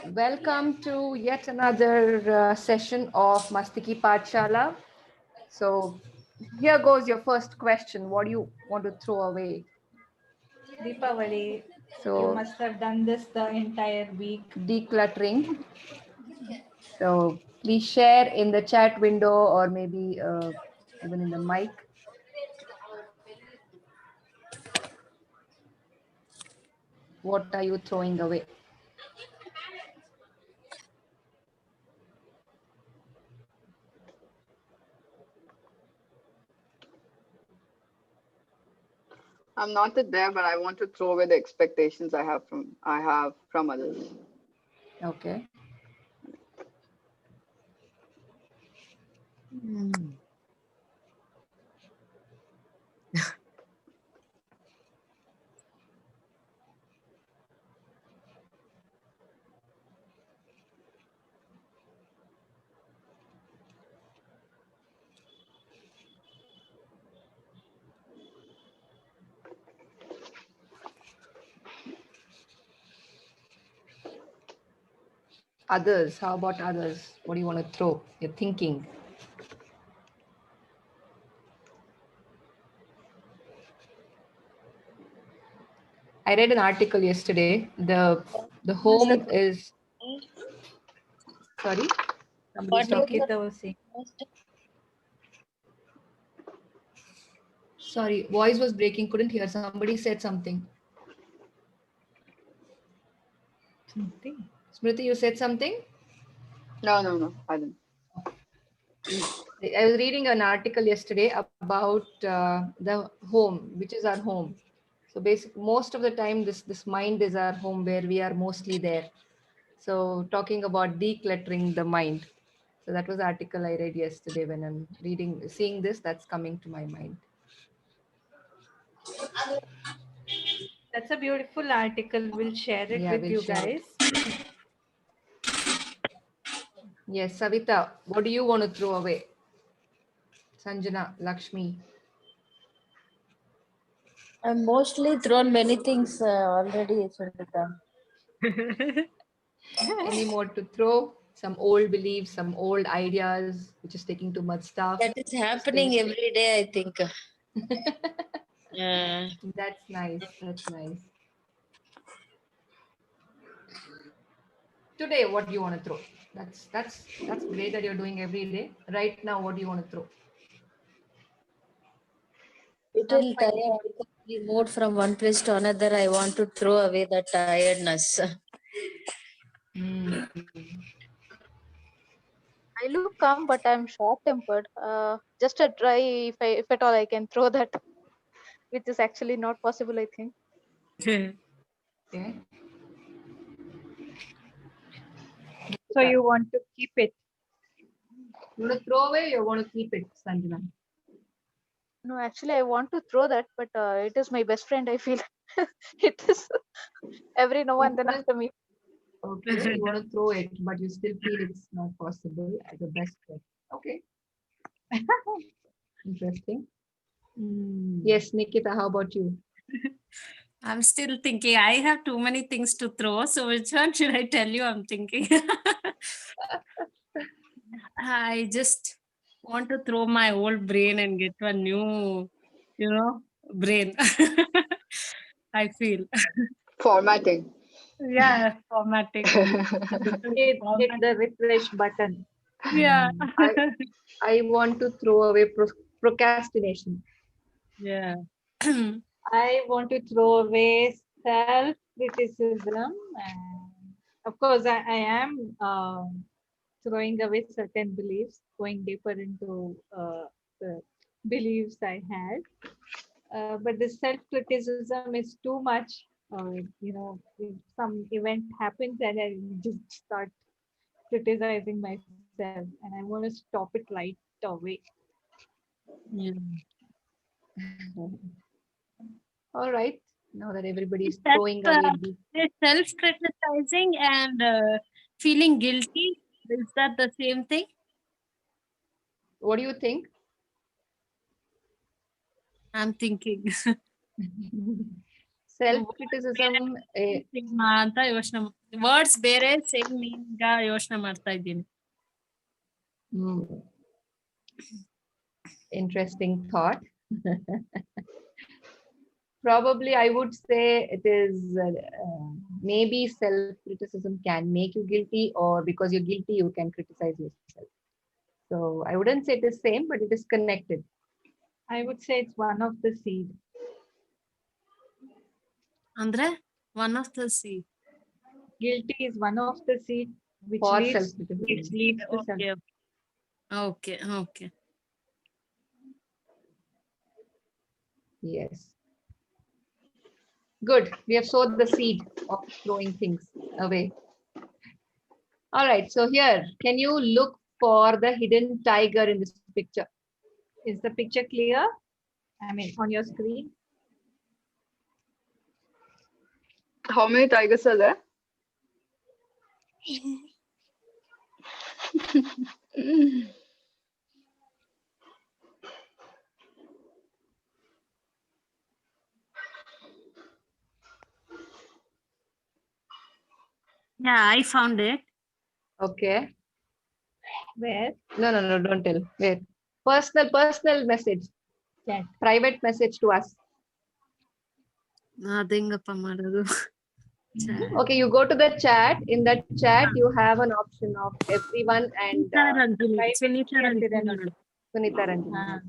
welcome to yet another session of Mastiki Pathshala. So, here goes your first question. What do you want to throw away? Deepavali, you So, must have done this the entire week. decluttering. So, please share in the chat window or maybe even in the mic. What are you throwing away? I'm not there, but I want to throw away the expectations I have from others. Okay. Others, how about others? What do you want to throw? You're thinking. I read an article yesterday. The home is sorry. Somebody's talking. Nikita was saying. Sorry, voice was breaking. Couldn't hear. Somebody said something. Something. Smriti, you said something? No, I didn't. I was reading an article yesterday about the home, which is our home. So basically, most of the time, this mind is our home where we are mostly there. So talking about decluttering the mind. So that was the article I read yesterday. When I'm seeing this, that's coming to my mind. That's a beautiful article. We'll share it with we'll you share it. guys. Yes, Savita, what do you want to throw away? Sanjana, Lakshmi. I've mostly thrown many things already, Sundita. Any more to throw? Some old beliefs, some old ideas, which is taking too much stuff. That is happening every day, I think. That's nice. That's nice. Today, what do you want to throw? That's great that you're doing every day. Right now, what do you want to throw? It will tire because we moved from one place to another. I want to throw away the tiredness. I look calm, but I'm short-tempered. Just a try, if at all I can throw that, which is actually not possible, I think. Okay. So you want to keep it? You want to throw away or you want to keep it, Sanjana? No, actually, I want to throw that, but it is my best friend, I feel. It is every now and then after me. Okay, you want to throw it, but you still feel it's not possible as a best friend. Okay. Interesting. Yes, Nikita, how about you? I'm still thinking. I have too many things to throw. So which one should I tell you? I'm thinking. I just want to throw my old brain and get a new, brain. I feel. Formatting. Yeah, formatting. Hit the refresh button. Yeah. I want to throw away procrastination. Yeah. I want to throw away self-criticism. And of course, I am throwing away certain beliefs, going deeper into the beliefs I had. But the self-criticism is too much. If some event happens and I just start criticizing myself, and I want to stop it right away. Yeah. All right. Now that everybody's throwing away Self-criticizing and feeling guilty. Is that the same thing? What do you think? I'm thinking. Self-criticism. Words ಬೇರೆ same ಈಗ ಯೋಚನೆ ಮಾಡ್ತಾ ಇದ್ದೀನಿ. Hmm. Interesting thought. Probably, I would say it is maybe self-criticism can make you guilty, or because you're guilty, you can criticize yourself. So I wouldn't say it is same, but it is connected. I would say it's one of the seed. ಅಂದ್ರೆ one of the C Guilty is one of the seed which For leads self-criticism. to self. Okay okay. Yes. Good. We have sowed the seed of throwing things away. All right. So here, can you look for the hidden tiger in this picture? Is the picture clear? I mean, on your screen? How many tigers are there? Yeah, I found it. Okay. Where? No, don't tell. Wait. Personal message. Chat. Private message to us. ಅದೇಂಗಪ್ಪ ಮಾಡೋದು? Okay, you go to the chat. In that chat, you have an option of everyone and Sunita Ranjani ನೋಡು. Sunita Ranjan. Ah.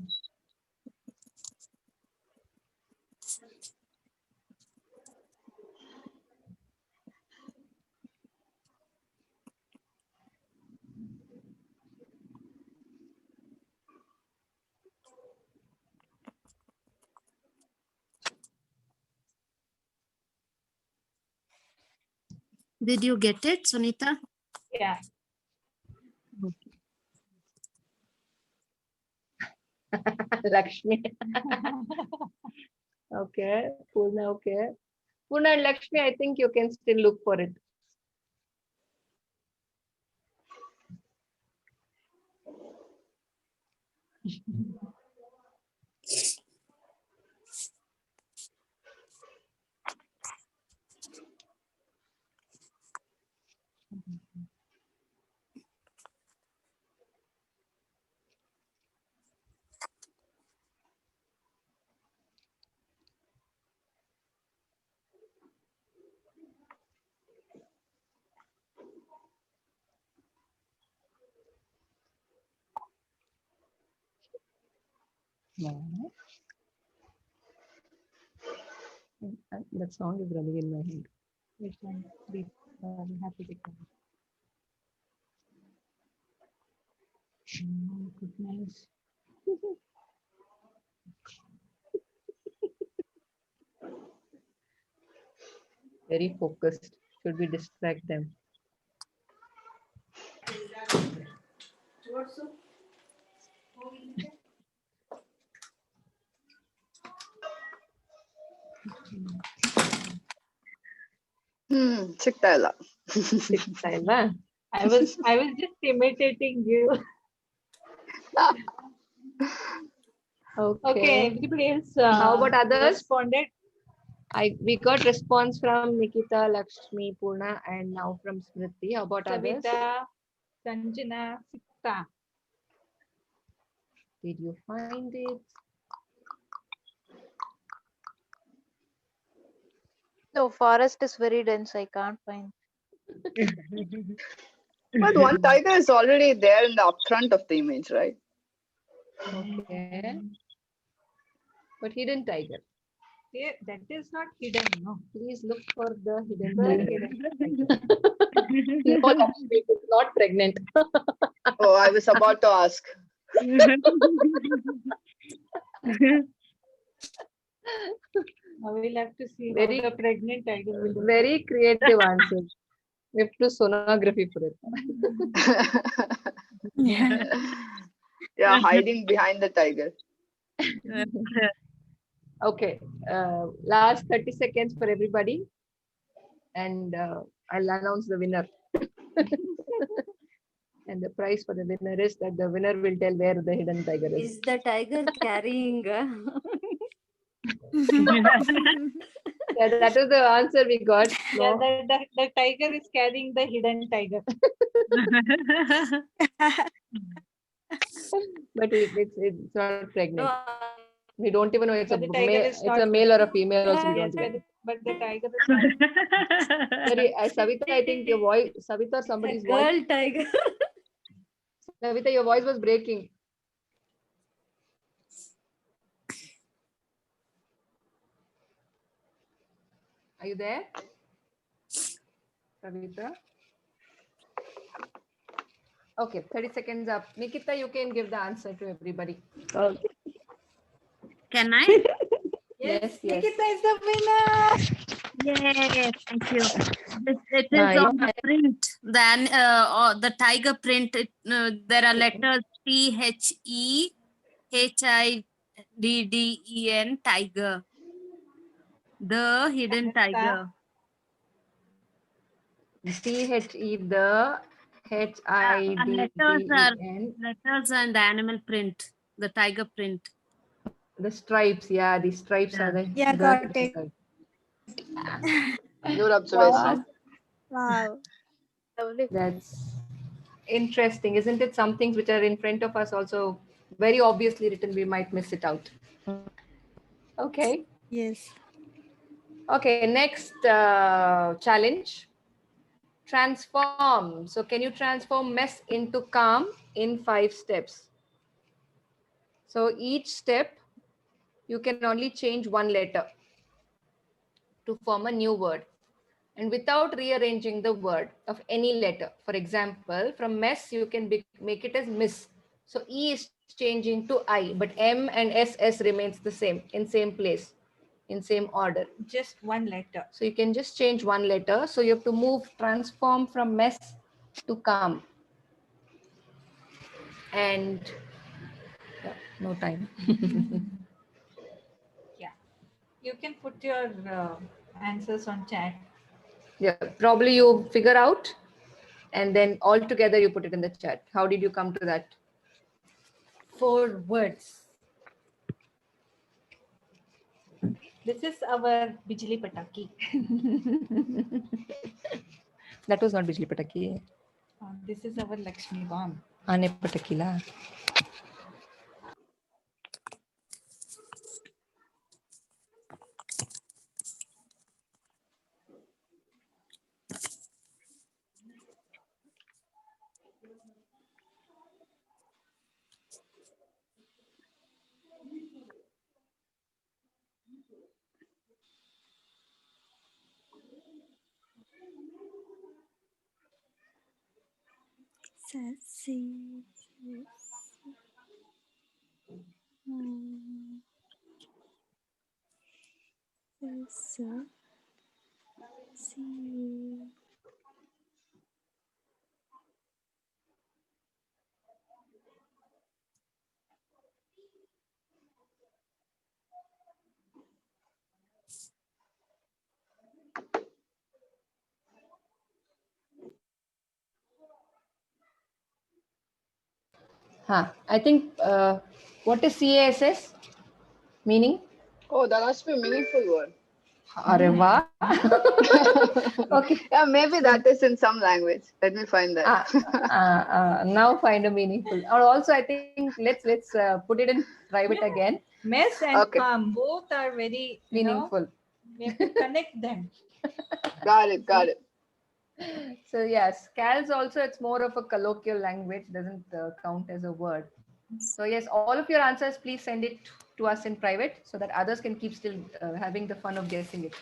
Did you get it, Sunita? Yeah. Lakshmi. Okay. Purna, okay. Purna and Lakshmi, I think you can still look for it. No. That song is running in my head. Which one? Please, we have to take one. Oh, goodness. Very focused. Should we distract them? ಸಿಗ್ತಾ ಇಲ್ಲ. ಸಿಗ್ತಾ ಇಲ್ವಾ? I was just imitating you. Okay, everybody else. How about others? Responded. We got response from Nikita, Lakshmi, Purna, and now from Smriti. How about others? Savita, Sanjana, Sikta. Did you find it? No, forest is very dense. I can't find. But one tiger is already there in the upfront of the image, right? Okay. But hidden tiger. Yeah, that is not hidden, no. Please look for the hidden The tiger. hidden No, Lakshmi is not pregnant. Oh, I was about to ask. I will have to see Very- how the pregnant tiger will look. Very creative answer. We have to sonography for it. Yeah, hiding behind the tiger. Okay. Last 30 seconds for everybody. And I'll announce the winner. And the prize for the winner is that the winner will tell where the hidden tiger is. Is the tiger carrying? Yeah, that was the answer we got. Yeah, No. the tiger is carrying the hidden tiger. But it's not pregnant. No, We don't even know But the tiger is it's not a male or a female also. We Yes, don't even know. but the tiger is not. Sorry, Savita, I think your voice, Savita, or somebody's voice. girl tiger. Savita, your voice was breaking. Are you there? Savita? Okay, 30 seconds up. Nikita, you can give the answer to everybody. Can I? Yes, yes. Nikita is the winner. Yay, thank you. It is Nice. on the print, the tiger print. There are letters THEHIDDEN, tiger. The hidden tiger. THE, the HIDDEN. Letters and the animal print, the tiger print. The stripes, yeah, the stripes are the. Yeah, got it. Good observation. Wow. Lovely. That's interesting, isn't it? Some things which are in front of us also very obviously written, we might miss it out. Okay. Yes. Okay, next challenge. Transform. So can you transform mess into calm in 5 steps? So each step, you can only change one letter to form a new word, and without rearranging the word of any letter. For example, from mess, you can make it as miss. So E is changing to I, but M and SS remains the same, in same place, in same order. Just one letter. So you can just change one letter. So you have to transform from mess to calm. And no time. Yeah. You can put your answers on chat. Yeah, probably you figure out and then all together you put it in the chat. How did you come to that? 4 words. This is our Bijli Pataki. That was not Bijli Pataki. This is our Lakshmi Bomb. Aane Pataki la. Sassy. See. I think what is CASS meaning? Oh, that must be a meaningful word. Arre wah. Okay. Yeah, maybe that is in some language. Let me find that. Now find a meaningful. Or also, I think let's put it in private again. Mess and Okay. calm, both are very Meaningful. We have to connect them. Got it. Got it. So yes, CALS also, it's more of a colloquial language, doesn't count as a word. So yes, all of your answers, please send it to us in private so that others can keep still having the fun of guessing it.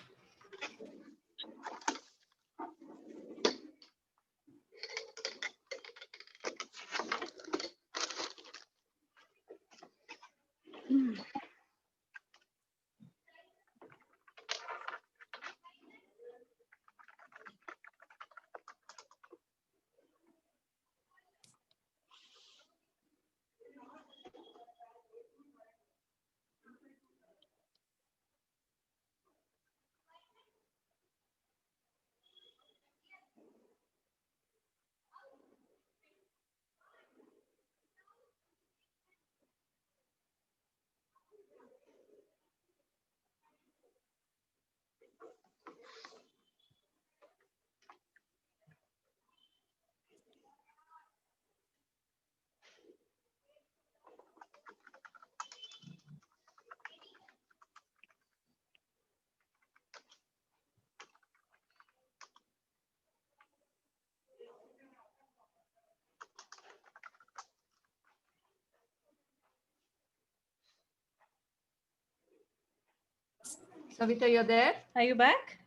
Savita, you're there? Are you back?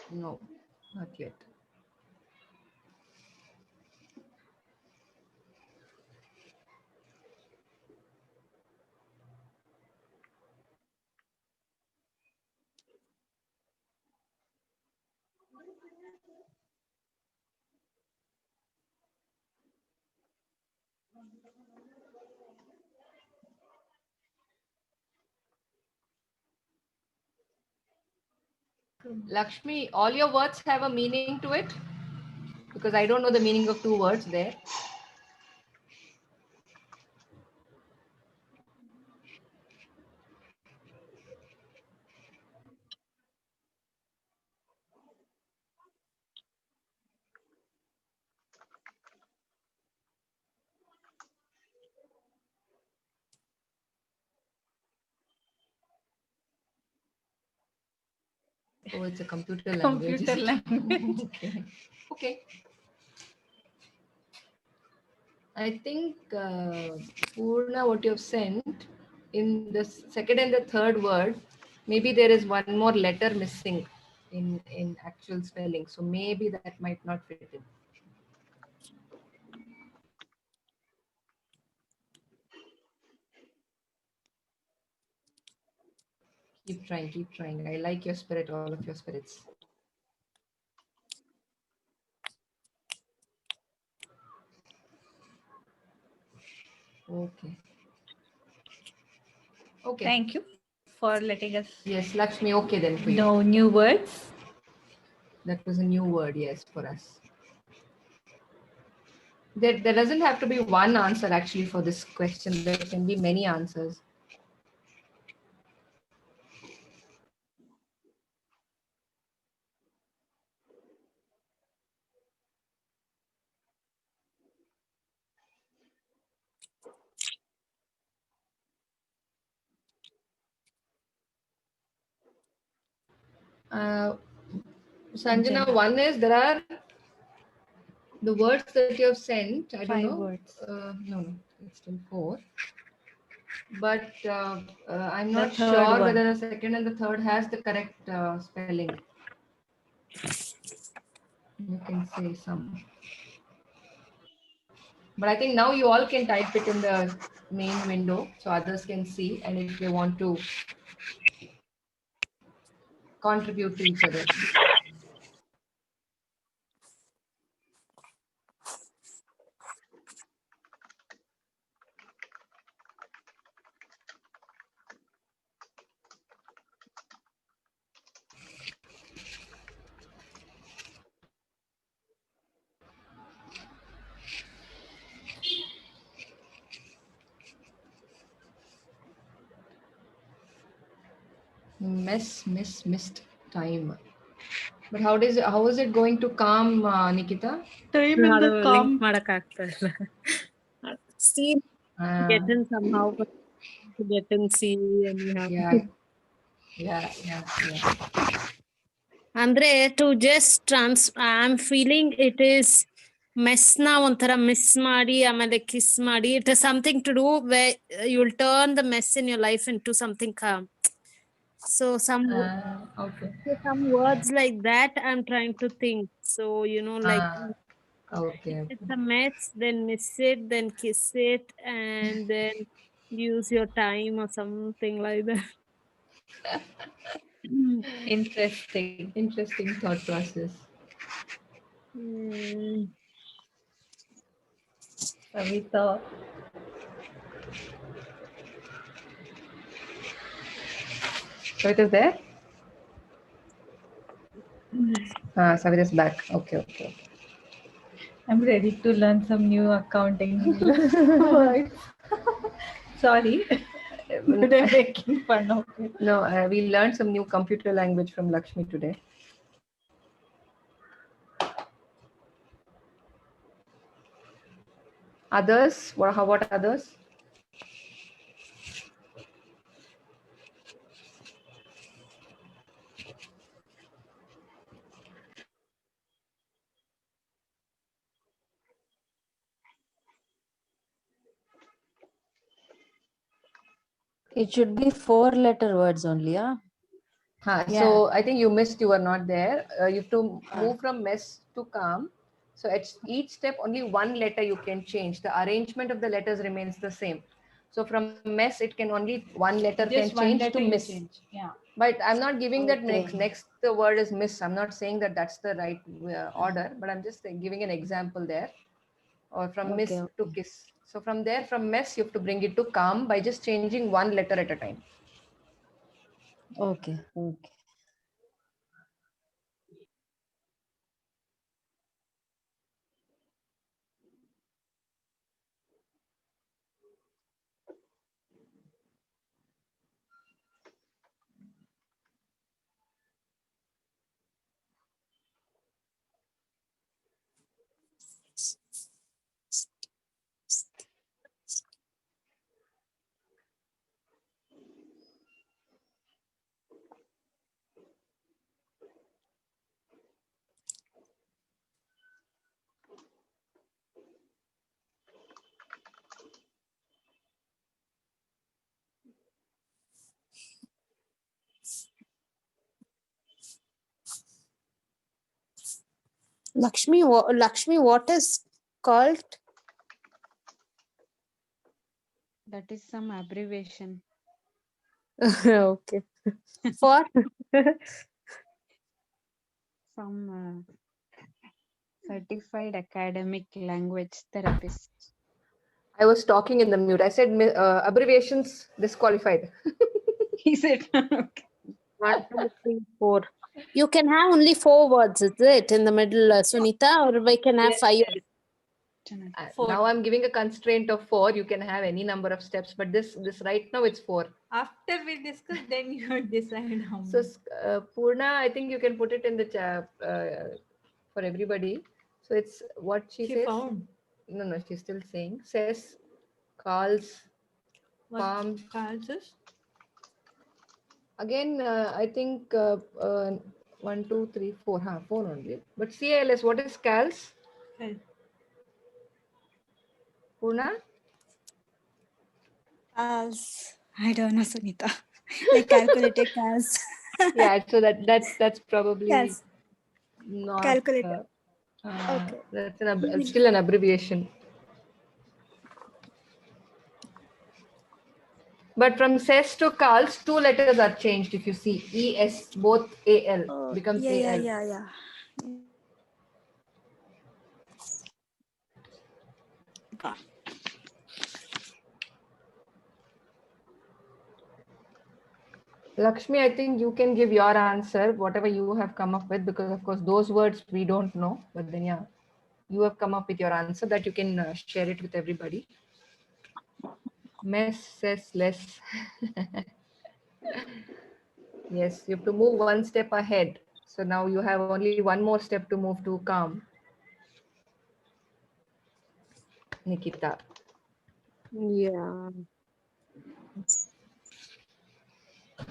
No, not yet. Lakshmi, all your words have a meaning to it? Because I don't know the meaning of 2 words there. Oh, it's a computer language. Computer language. Okay. Okay. I think, Purna, what you have sent in the second and the third word, maybe there is one more letter missing in actual spelling. So maybe that might not fit in. Keep trying, keep trying. I like your spirit, all of your spirits. Okay. Okay. Thank you for letting us Yes, Lakshmi, okay then for you. know new words. That was a new word, yes, for us. There doesn't have to be one answer actually for this question. There can be many answers. Uh, Sanjana, one is there are the words that you have sent. I don't 5 know. words. No, it's still 4. But I'm The not third sure one. whether the second and the third has the correct spelling. You can say some. But I think now you all can type it in the main window so others can see, and if they want to contribute to each other. Missed time. But how is it going to come, Nikita? Time in the ಅದು link ಮಾಡಕ್ ಆಗ್ತಾ ಇಲ್ಲ. See, get in somehow, but to get in see and you have Yeah. Yeah. ಅಂದ್ರೆ to just I'm feeling it is ಮೆಸ್ನ ಒಂಥರ miss ಮಾಡಿ ಆಮೇಲೆ kiss ಮಾಡಿ it has something to do where you'll turn the mess in your life into something calm. So Okay. some words like that I'm trying to think. So like Okay. it's a mess, then miss it, then kiss it, and then use your time or something like that. interesting. Interesting thought process. Savita. Savita's there? Savita's back. Okay. I'm ready to learn some new accounting words. Sorry. But I'm making fun of it. No, we learned some new computer language from Lakshmi today. Others? What others? It should be 4-letter words only, yeah? So I think you missed, you were not there. You have to move from mess to calm. So at each step, only one letter you can change. The arrangement of the letters remains the same. So from mess, it can only one letter Just can one change letter to you miss. change. Yeah. But I'm not giving that Okay. next the word is miss. I'm not saying that that's the right order, but I'm just giving an example there. Or from miss Okay, to okay. kiss. So from there, from mess, you have to bring it to calm by just changing one letter at a time. Okay, okay. Lakshmi, Lakshmi, what is called? That is some abbreviation. Okay. For? Some certified academic language therapist. I was talking in the mute. I said abbreviations disqualified. Is it? Okay. 1, 2, 3, 4. You can have only 4 words, is it, in the middle, Sunita, or we can have 5? Now I'm giving a constraint of 4. You can have any number of steps, but this right now it's 4. After we discuss, then you decide how So many. Purna, I think you can put it in the chat for everybody. So it's what she She says. found. No, she's still saying. Says, calls, What palms. calls us? Again, I think 1, 2, 3, 4. 4 only. But CALS, what is CALS? Well, Purna? As I don't know, Sunita. Like calculated as. Yeah, so that's probably Yes, not. calculator. Okay. That's still an abbreviation. But from SES to CALS, 2 letters are changed. If you see ES, both AL Oh, becomes yeah. AL. Lakshmi, I think you can give your answer, whatever you have come up with, because of course those words we don't know. But then yeah, you have come up with your answer that you can share it with everybody. Mess, says less. Yes, you have to move one step ahead. So now you have only one more step to move to calm. Nikita. Yeah.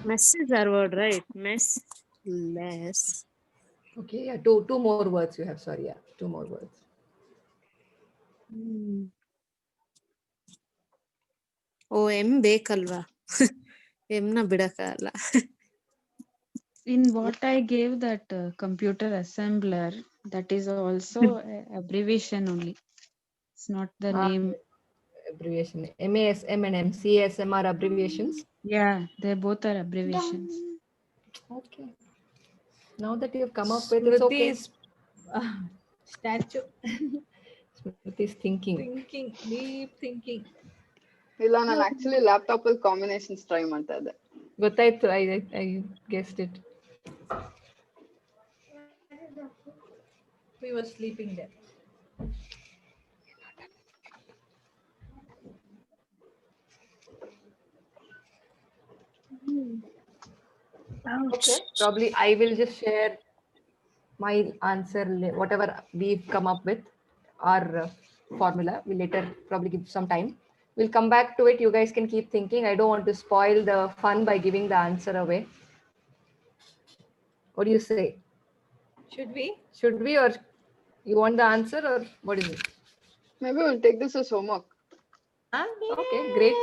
Mess is our word, right? Mess, less. Okay, yeah, two more words you have. Sorry, yeah, 2 more words. Oh, M bekalva. M na bidakala. In what I gave that computer assembler, that is also abbreviation only. It's not the name. Abbreviation. MASM and MCASM are abbreviations. Yeah, they both are abbreviations. Okay. Now that you have come up with, it's okay. Smriti's statue. Smriti's thinking. Thinking, deep thinking. ಇಲ್ಲ ನಾನು actually laptop ಅಲ್ಲಿ combinations try ಮಾಡ್ತಾ ಇದ್ದೆ. ಗೊತ್ತಾಯ್ತು, I guessed it. We were sleeping there. Okay. Probably I will just share my answer, whatever we've come up with, our formula. We'll later probably give some time. We'll come back to it. You guys can keep thinking. I don't want to spoil the fun by giving the answer away. What do you say? Should we? Should we, or you want the answer, or what is it? Maybe we'll take this as homework. Okay, great.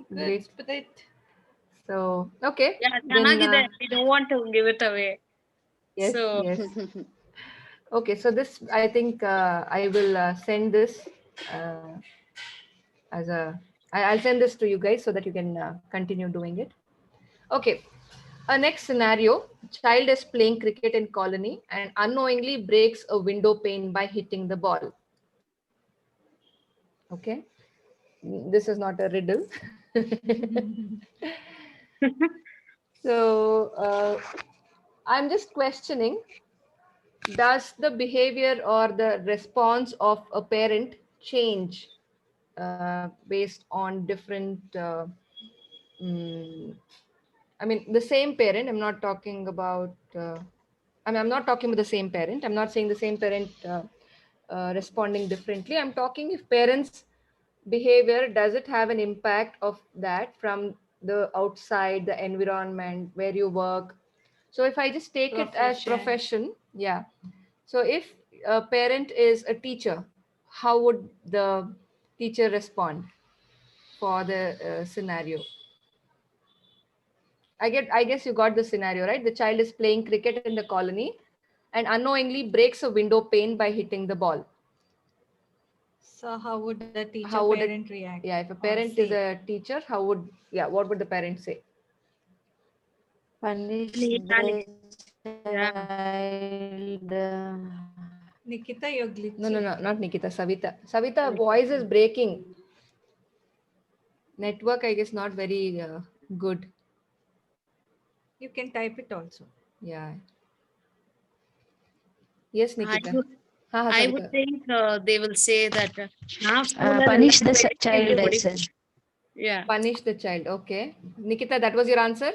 Let's put it. So, okay. Yeah, Then, ಚೆನ್ನಾಗಿದೆ. We don't want to give it away. yes, So yes. Okay, so this, I think I will send this uh, as a, I'll send this to you guys so that you can continue doing it. Okay, a next scenario, child is playing cricket in colony and unknowingly breaks a window pane by hitting the ball. Okay, this is not a riddle. So I'm just questioning, does the behavior or the response of a parent change based on different mm, I mean the same parent, I'm not talking about I'm not talking about the same parent, I'm not saying the same parent responding differently, I'm talking if parents behavior, does it have an impact of that from the outside, the environment where you work? So if I just take it as profession, yeah, so if a parent is a teacher, how would the teacher respond for the scenario? I guess you got the scenario, right? The child is playing cricket in the colony and unknowingly breaks a window pane by hitting the ball. So how would the teacher How would parent react? Yeah, if a or parent is say? a teacher, how would, yeah, what would the parent say? Punish Neatly. the Yeah. child. Nikita, you're glitchy. No, not Nikita, Savita. Savita, voice is breaking. Network, I guess, not very good. You can type it also. Yeah. Yes, I Nikita. would, Ha, I would Savita. think they will say that now Punish the child, I said. Yeah. Punish the child. Okay. Nikita, that was your answer?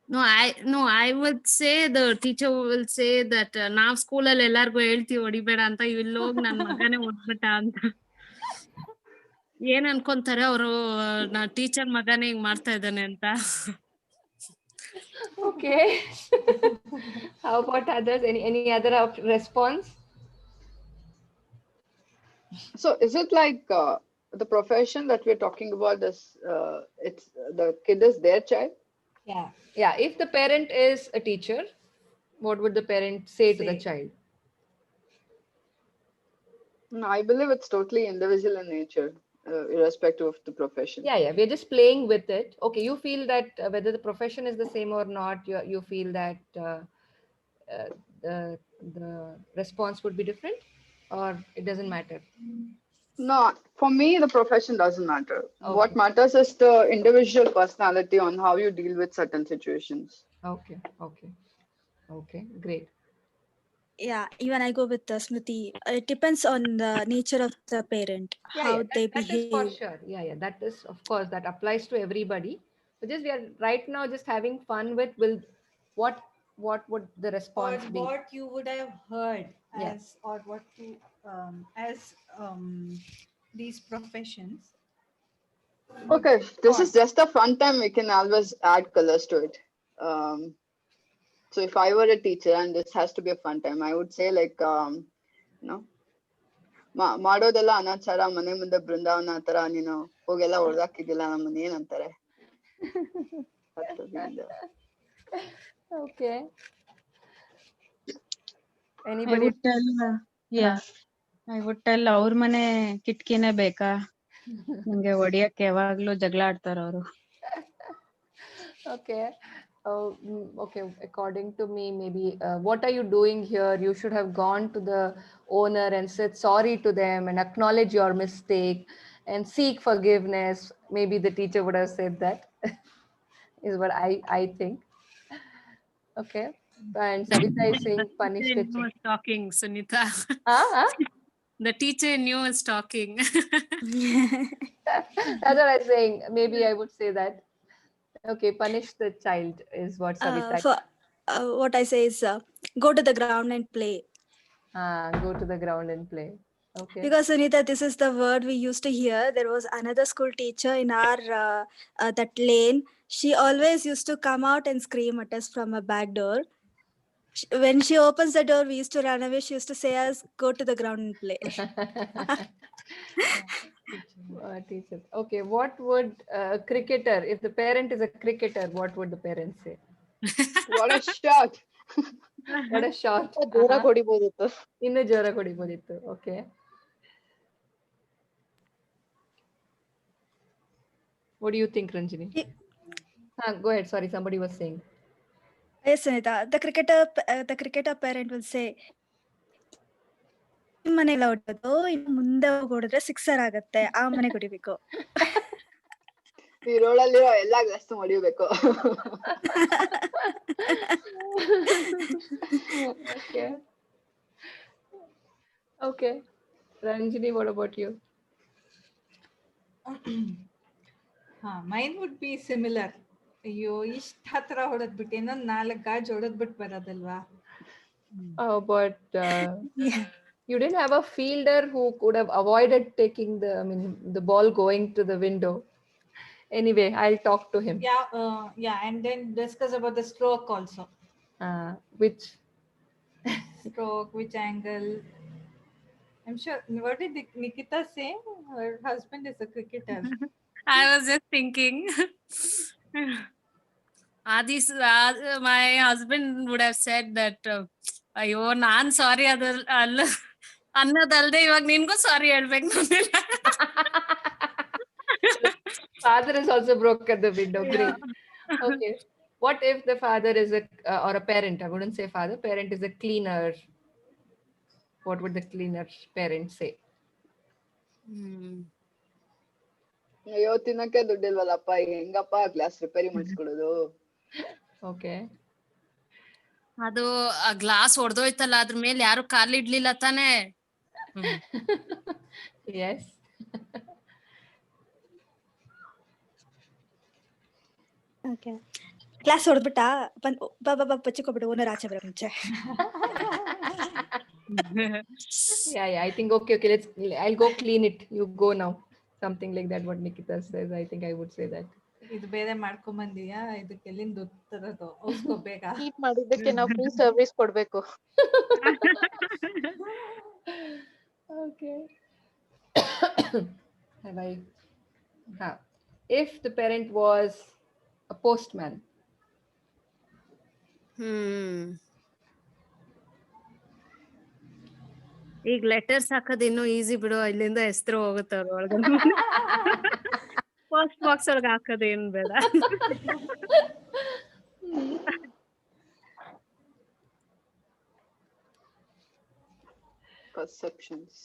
No, I would say the teacher will say that ನಾವು ಸ್ಕೂಲಲ್ಲಿ ಎಲ್ಲಾರ್ಗು ಹೇಳ್ತೀವಿ ಹೊಡಿಬೇಡ ಅಂತ, ಇಲ್ಲಿ ಹೋಗಿ ನನ್ ಮಗನೇ ಹೊಡ್ಬಿಟ್ಟ ಅಂತ. ಏನ್ ಅನ್ಕೊಂತಾರೆ ಅವರು, ನಾ ಟೀಚರ್ ಮಗನೇ ಹಿಂಗ್ ಮಾಡ್ತಾ ಇದ್ದಾನೆ ಅಂತ. Okay. How about others? Any other response? So is it like the profession that we're talking about is it's the kid is their child? Yeah. Yeah. If the parent is a teacher, what would the parent say to the Say. child? No, I believe it's totally individual in nature, irrespective of the profession. Yeah, we're just playing with it. Okay, you feel that whether the profession is the same or not, you feel that the response would be different, or it doesn't matter? No, for me, the profession doesn't matter. Okay. What matters is the individual personality on how you deal with certain situations. Okay, great. Yeah, even I go with Smriti. It depends on the nature of the parent, how they That is for behave. sure. Yeah, that is, of course, that applies to everybody. But just we are right now just having fun with, will what would the Or response be? what you would have heard Yeah. as, or what you as these professions. Okay, this is just a fun time. We can always add colors to it. So if I were a teacher and this has to be a fun time, I would say like, ಮಾಡೋದೆಲ್ಲ ಅನಾಚಾರ ಮನೆ ಮುಂದೆ ಬೃಂದಾವನ ತರ ನೀನು ಹೋಗೆಲ್ಲ ಹೊಡೆದಾಕಿದ್ದಿಲ್ಲ ನಮ್ಮನ್ನ ಏನಂತಾರೆ. Okay. I Anybody? would tell, I would tell ಅವ್ರ ಮನೆ ಕಿಟ್ಕಿನೇ ಬೇಕಾ, ನಂಗೆ ಹೊಡಿಯಕ್ಕೆ ಯಾವಾಗ್ಲೂ ಜಗಳ ಆಡ್ತಾರ ಅವರು. Okay. Okay. According to me, maybe what are you doing here? You should have gone to the owner and said sorry to them and acknowledge your mistake and seek forgiveness. Maybe the teacher would have said that. Is what I think. Okay. And Savita is saying punish the child. Was talking, Sunita. The teacher in you is talking. That's what I'm saying. Maybe I would say that. Okay, punish the child is what Savita. What I say is go to the ground and play. Go to the ground and play. Okay. Because Sunita, this is the word we used to hear. There was another school teacher in our that lane. She always used to come out and scream at us from a back door. When she opens the door, we used to run away. She used to say us, go to the ground and play. Teacher. Okay, what would a cricketer, if the parent is a cricketer, what would the parent say? What a shot! What a shot. ಜೋರಾಗಿ ಹೊಡಿಬೋದಿತ್ತು. ಇನ್ನು ಜೋರಾಗಿ ಹೊಡಿಬೋದಿತ್ತು. Okay. What do you think, Ranjini? Go ahead. Sorry, somebody was saying. Yes, Sunita. The cricketer parent will say, ಈ ಮನೆಗೆ ಹೊಡೆದು ಇನ್ನು ಮುಂದೆ ಹೊಡೆದ್ರೆ sixer ಆಗತ್ತೆ, ಆ ಮನೆಗೆ ಹೊಡಿಬೇಕು. ಈ ರೋಡಲ್ಲಿರೋ ಎಲ್ಲಾ ಗ್ಲಾಸ್ ಹೊಡಿಬೇಕು. Okay. Okay. Ranjini, what about you? Mine would be similar. ಅಯ್ಯೋ ಇಷ್ಟ ಹತ್ರ ಹೊಡೆದ್ಬಿಟ್ಟು ಇನ್ನೊಂದ್ 4 ಗಾಜ್ ಹೊಡೆದ್ಬಿಟ್ಟು ಬರೋದಲ್ವಾ. Oh, but you didn't have a fielder who could have avoided taking the ball going to the window. Anyway, I'll talk to him. Yeah, and then discuss about the stroke also. Which Stroke, which angle. I'm sure, what did Nikita say? Her husband is a cricketer. I was just thinking. My husband would have said that, ಅಯ್ಯೋ ನಾನ್ ಸಾರಿ ಅನ್ನೋದಲ್ದೆ ಇವಾಗ ನಿನ್ಗೂ ಸಾರಿ ಹೇಳ್ಬೇಕು. father is also broke at the window. Great. Okay. What if the father is or a parent? I wouldn't say father. Parent is a cleaner. What would the cleaner parent say? ಅಯ್ಯೋ ತಿನ್ನಕ್ಕೆ ದುಡ್ಡಿಲ್ವಲ್ಲಪ್ಪ, ಹೆಂಗಪ್ಪ glass repair ಮಾಡಿಸ್ಕೊಡೋದು. Okay. ಅದು ಆ glass ಹೊಡೆದೋಯ್ತಲ್ಲ, ಅದ್ರ ಮೇಲೆ ಯಾರು ಕಾಲಿಡ್ಲಿಲ್ಲ ತಾನೇ. Yes. Okay. Class ಹೊಡೆದ್ಬಿಟ್ಟ, ಬಾ ಪಚ್ಚಿಕೊಬಿಡು, ಓನರ್ ಆಚೆ ಬರೋ ಮುಂಚೆ. Yeah, I think okay, I'll go clean it. You go now. Something like that. What Nikita says, I think I would say that. ಇದು ಬೇರೆ ಮಾಡ್ಕೊಂಬಂದಿಯಾ, ಇದಕ್ಕೆ ಎಲ್ಲಿಂದ ತರೋದು, ಉಸ್ಕೋ ಬೇಗ. ಕೀಪ್ ಮಾಡಿದ್ದಕ್ಕೆ ನಾವು ಫ್ರೀ ಸರ್ವಿಸ್ ಕೊಡ್ಬೇಕು. Okay. Have I? If the parent was a postman. ಈಗ ಲೆಟರ್ಸ್ ಹಾಕೋದು ಇನ್ನೂ ಈಸಿ ಬಿಡು, ಇಲ್ಲಿಂದ ಹೆಸರು ಹೋಗುತ್ತೆ ಅವ್ರ ಒಳಗ. ಪೋಸ್ಟ್ ಬಾಕ್ಸ್ ಒಳಗೆ ಹಾಕೋದು ಏನ್ ಬೇಡ. Perceptions.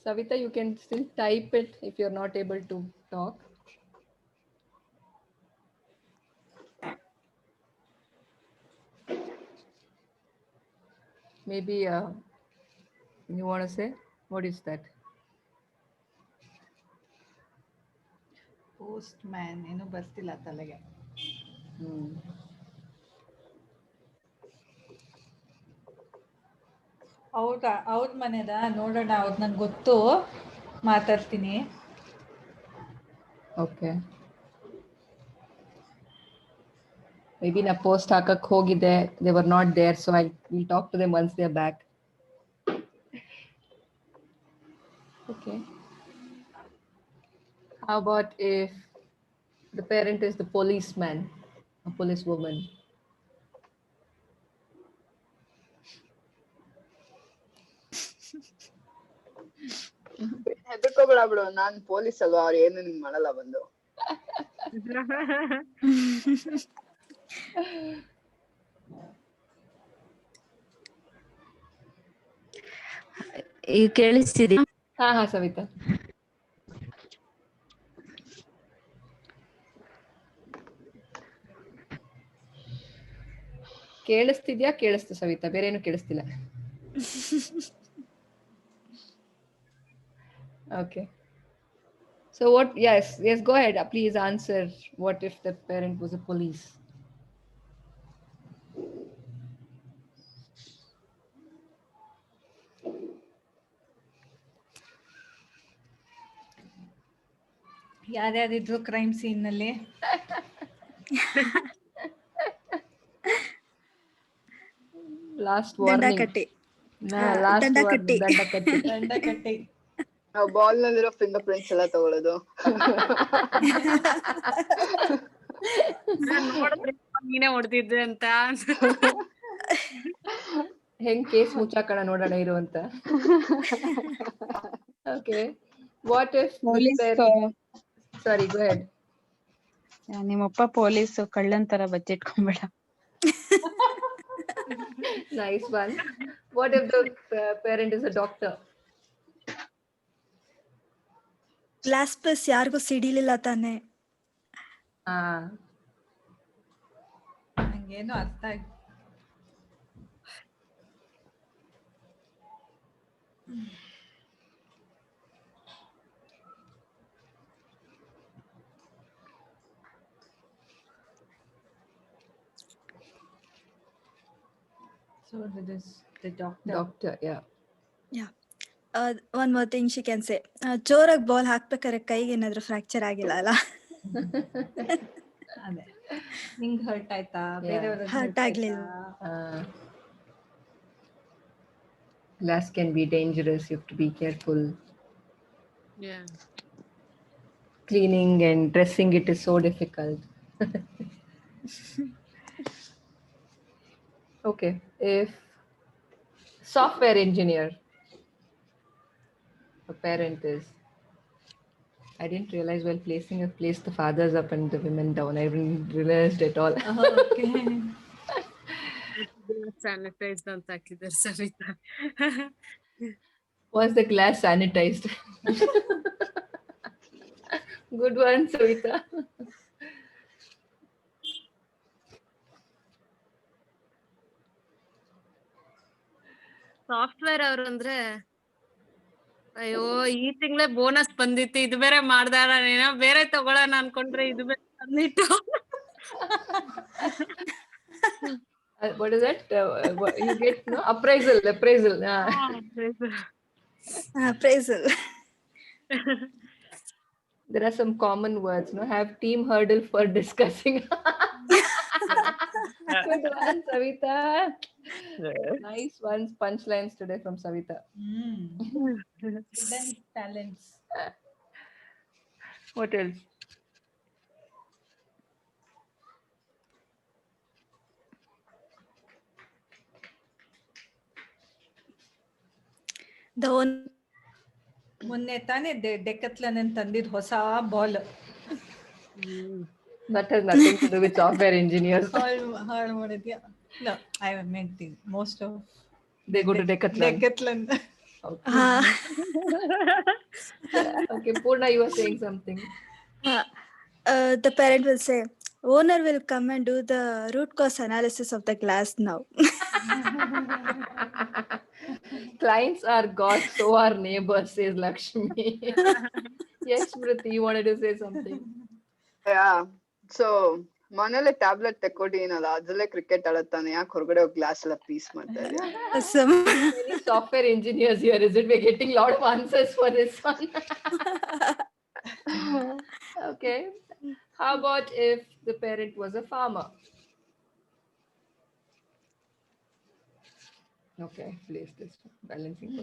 Savita, you can still type it if you're not able to talk. Maybe you want to say, what is that? Postman, ಏನು ಬರ್ತಿಲ್ಲ ತಲೆಗೆ. ಅವ್ರ ಮನೆದ ನೋಡೋಣ, ಅವ್ರು ನಂಗೆ ಗೊತ್ತು, ಮಾತಾಡ್ತೀನಿ. Okay. Maybe na post hakak hogide, they were not there, so we'll talk to them once they're back. Okay. How about if the parent is the policeman, a policewoman? ಹೆದರ್ಕೋಬೇಡ ಬಿಡು, ನಾನ್ ಪೊಲೀಸ್ ಅಲ್ವಾ, ಅವ್ರು ಏನು ನಿಂಗ್ ಮಾಡಲ್ಲ ಬಂದು. ಈಗ ಕೇಳಿಸ್ತಿದ್ಯಾ? ಹಾ ಸವಿತಾ. ಕೇಳಿಸ್ತಿದ್ಯಾ? ಕೇಳಿಸ್ತು ಸವಿತಾ, ಬೇರೆ ಏನು ಕೇಳಿಸ್ತಿಲ್ಲ. Okay. So what? Yes, go ahead. Please answer. What if the parent was a police? ಯಾರ್ಯಾರಿದ್ರು ಕ್ರೈಮ್ ಸೀನ್ ನಲ್ಲಿ? Last warning. Dandakatti. Last Dandakatti. warning. Dandakatti. ದಂಡಕಟ್ಟೆ. ಬಾಲ್ ನಲ್ಲಿರೋ ಫಿಂಗರ್ ಪ್ರಿಂಟ್ಸ್ ಎಲ್ಲ ತಗೊಳ್ಳೋದು. ನೋಡಿದ್ರೆ ನೀನೇ ಹೊಡೆದಿದ್ದೆ ಅಂತ. ಹೆಂಗ್ ಕೇಸ್ ಮುಚ್ಚಾಕಣ ನೋಡೋಣ ಇರು ಅಂತ. Okay. What if police sorry, go ahead. ನಿಮ್ಮಪ್ಪ ಪೊಲೀಸ್ ಕಳ್ಳನ್ ತರ ಬಚ್ಚಿಟ್ಕೊಂಬೇಡ. Nice one. What if the parent is a doctor? Class plus ಯಾರಿಗೂ ಸಿಡಿಲಿಲ್ಲ ತಾನೆ. ನಂಗೇನು ಅರ್ಥ ಆಯ್ತು. So this the doctor. Doctor, yeah. One more thing she can say, ಜೋರಾಗಿ ball ಹಾಕ್ಬೇಕಾದ್ರೆ ಕೈಗೆ ಏನಾದ್ರು ಫ್ರಾಕ್ಚರ್ ಆಗಿಲ್ಲ ಅಲ್ಲ? ಅದೇ ನಿಂಗ್ ಹರ್ಟ್ ಆಯ್ತಾ? ಬೇರೆಯವ್ರಿಗೆ Hurt ಆಗ್ಲಿಲ್ಲ. Glass can be dangerous. You have to be careful. Yeah. Cleaning and dressing it is so difficult. Okay. If software engineer, a parent is, I didn't realize while placing, I've placed the fathers up and the women down. I didn't realize at all. Okay. Sanitized ಅಂತ ಹಾಕಿದ್ದಾರೆ Savita. Was the glass sanitized? Good one, Savita. Software ಅವ್ರು ಅಂದ್ರೆ ಅಯ್ಯೋ ಈ ತಿಂಗಳೇ bonus ಬಂದಿತ್ತು, ಇದು ಬೇರೆ ಮಾಡ್ದಾರ, ಏನೋ ಬೇರೆ ತಗೊಳ್ಳೋಣ ಅನ್ಕೊಂಡ್ರೆ ಇದು ಬೇರೆ ಬಂದಿತ್ತು. What is that? You get no appraisal. Appraisal. There are some common words. No, have team hurdle for discussing. Good one, Savita. Nice ones, punchlines today from Savita. Hidden talents. What else? The ಮೊನ್ನೆ ತಾನೇ ಡೆಕತ್ಲನ್ ಅಂತ ತಂದಿದ್ ಹೊಸ ball That has nothing to do with software engineers. ಹಾಳು ಮಾಡಿದ್ಯಾ? No, I meant the most of They go to Decathlon. Decathlon. Okay, Purna, you were saying something. the parent will say, owner will come and do the root cause analysis of the glass now. Clients are God, so are neighbors, says Lakshmi. Yes, Smriti, you wanted to say something. Yeah. So ಮನೇಲೆ tablet ತಕ್ಕೊಟ್ಟಿನಲ್ಲ, ಅದ್ರಲ್ಲೇ cricket ಆಡತ್ತಾನೆ, ಯಾಕೆ ಹೊರಗಡೆ ಹೋಗಿ glass ಎಲ್ಲ piece ಮಾಡ್ತಾ ಇದೆಯಾ? Many software engineers here, is it? We're getting a lot of answers for this one. Okay. How about if the parent was a farmer? Okay, place this balancing.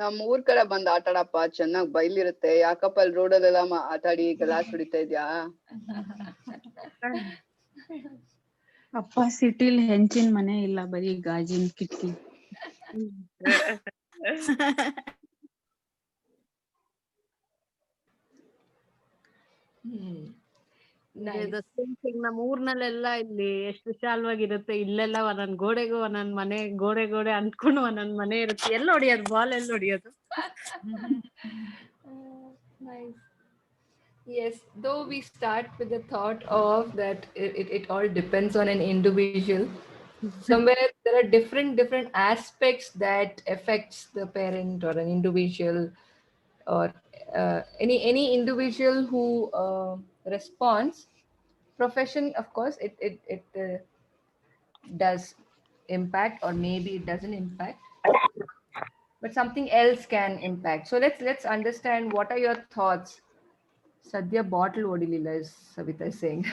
ನಮ್ ಊರ್ ಕಡೆ ಬಂದ್ ಆಟಾಡಪ್ಪ, ಚೆನ್ನಾಗ್ ಬೈಲಿರುತ್ತೆ, ಯಾಕಪ್ಪ ಅಲ್ಲಿ ರೋಡಲ್ಲೆಲ್ಲ ಆಟಾಡಿ ಗ್ಲಾಸ್ ಹೊಡಿತಾ ಇದ್ಯಾ? ಅಪ್ಪ ಸಿಟಿಲ್ ಹೆಂಚಿನ ಮನೆ ಇಲ್ಲ, ಬರೀ ಗಾಜಿನ ಕಿಟಕಿ. ನಮ್ಮ ಊರ್ನಲ್ಲೆಲ್ಲ ಇಲ್ಲಿ ಎಷ್ಟು ವಿಶಾಲವಾಗಿರುತ್ತೆ, ಇಲ್ಲೆಲ್ಲ ಒಂದೊಂದ್ ಗೋಡೆಗೂ ಒಂದೊಂದ್ ಮನೆ, ಗೋಡೆ ಅಂದ್ಕೊಂಡು ಒಂದೊಂದ್ ಮನೆ ಇರುತ್ತೆ. ಎಲ್ಲಿ ಹೊಡಿಯೋದು ಬಾಲ್, ಎಲ್ಲಿ ಹೊಡಿಯೋದು? Nice. Yes, though we start with the thought of that it all depends on an individual. Somewhere there are different aspects that affects the parent or an individual, or any individual who responds. Profession, of course, it does impact, or maybe it doesn't impact, but something else can impact. So let's understand, what are your thoughts Sadhya bottle odililla is Savita is saying.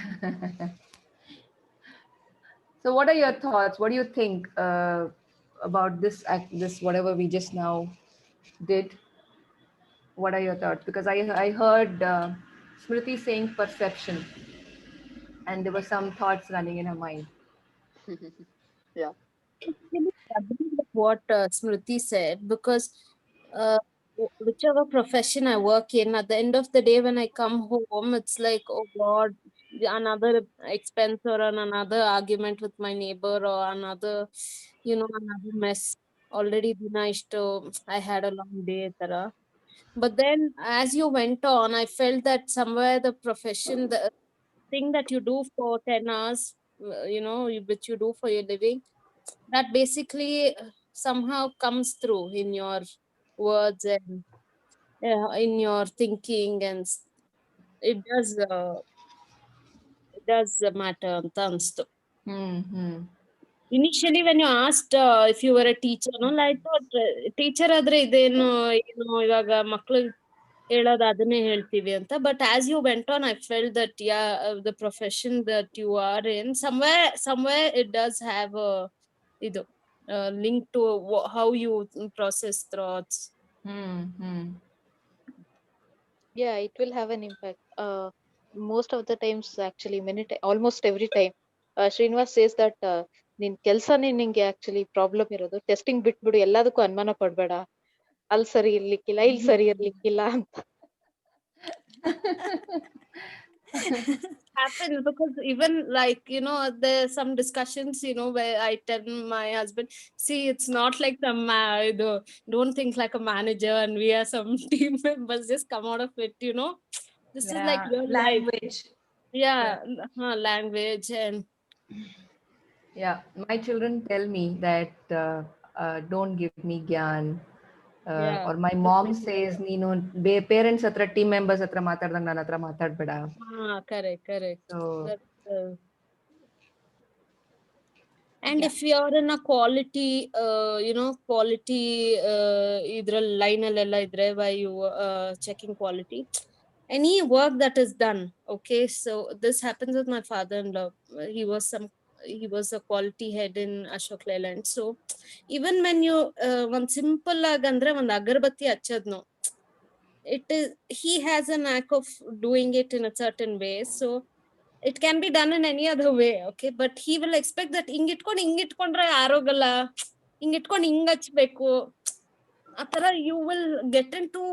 So what are your thoughts? What do you think about this act, this whatever we just now did? What are your thoughts? Because I heard Smriti saying perception, and there were some thoughts running in her mind. Yeah. Actually, I agree with what Smriti said, because whichever profession I work in, at the end of the day, when I come home, it's like, oh God, another expense or another argument with my neighbor or another, another mess. Already dinaisto, I had a long day, tara. But then as you went on, I felt that somewhere the profession, the thing that you do for 10 hours, which you do for your living, that basically somehow comes through in your words and in your thinking, and it does matter ಅಂತ ಅನ್ಸ್ತು. Hmm. Initially when you asked if you were a teacher, no, I thought teacher ಆದ್ರೆ ಇದೇನು ಏನು ಇವಾಗ ಮಕ್ಳು ಹೇಳೋದು ಅದನ್ನೇ ಹೇಳ್ತೀವಿ ಅಂತ. But as you went on, I felt that the profession that you are in, somewhere it does have a ಇದು link to how you process thoughts. Hmm. Yeah, it will have an impact. Most of the times, actually, almost every time, Srinivas says that ನಿನ್ ಕೆಲ್ಸನೇ ನಿಂಗೆ actually problem ಇರೋದು, testing ಬಿಟ್ಬಿಡು, ಎಲ್ಲದಕ್ಕೂ ಅನುಮಾನ ಪಡ್ಬೇಡ, ಅಲ್ಲಿ ಸರಿ ಇರ್ಲಿಕ್ಕಿಲ್ಲ, ಇಲ್ಲಿ ಸರಿ ಇರ್ಲಿಕ್ಕಿಲ್ಲ ಅಂತ. Happens because even like there's some discussions where I tell my husband, see, it's not like don't think like a manager and we are some team members, just come out of it. This is like Yeah, your life. language. Language. And Yeah, my children tell me that don't give me gyan. Or my mom says, ನೀನು parents ಹತ್ರ team members ಹತ್ರ ಮಾತಾಡ್ದಂಗ ನನ್ನ ಹತ್ರ ಮಾತಾಡ್ಬೇಡ. correct. So and if you're in a quality idral line alla idre where you checking quality, any work that is done, okay, so this happens with my father-in-law. He was a quality head in Ashok Leyland. So even when you one simple agandre one agarbatti hachadno, he has a knack of doing it in a certain way. So it can be done in any other way, okay, but he will expect that ಹಿಂಗಿಟ್ಕೊಂಡ್ರೆ ಆರೋಗಲ್ಲ, ಹಿಂಗಿಟ್ಕೊಂಡು ಹಿಂಗ್ ಹಚ್ಬೇಕು, ಆತರ you will get into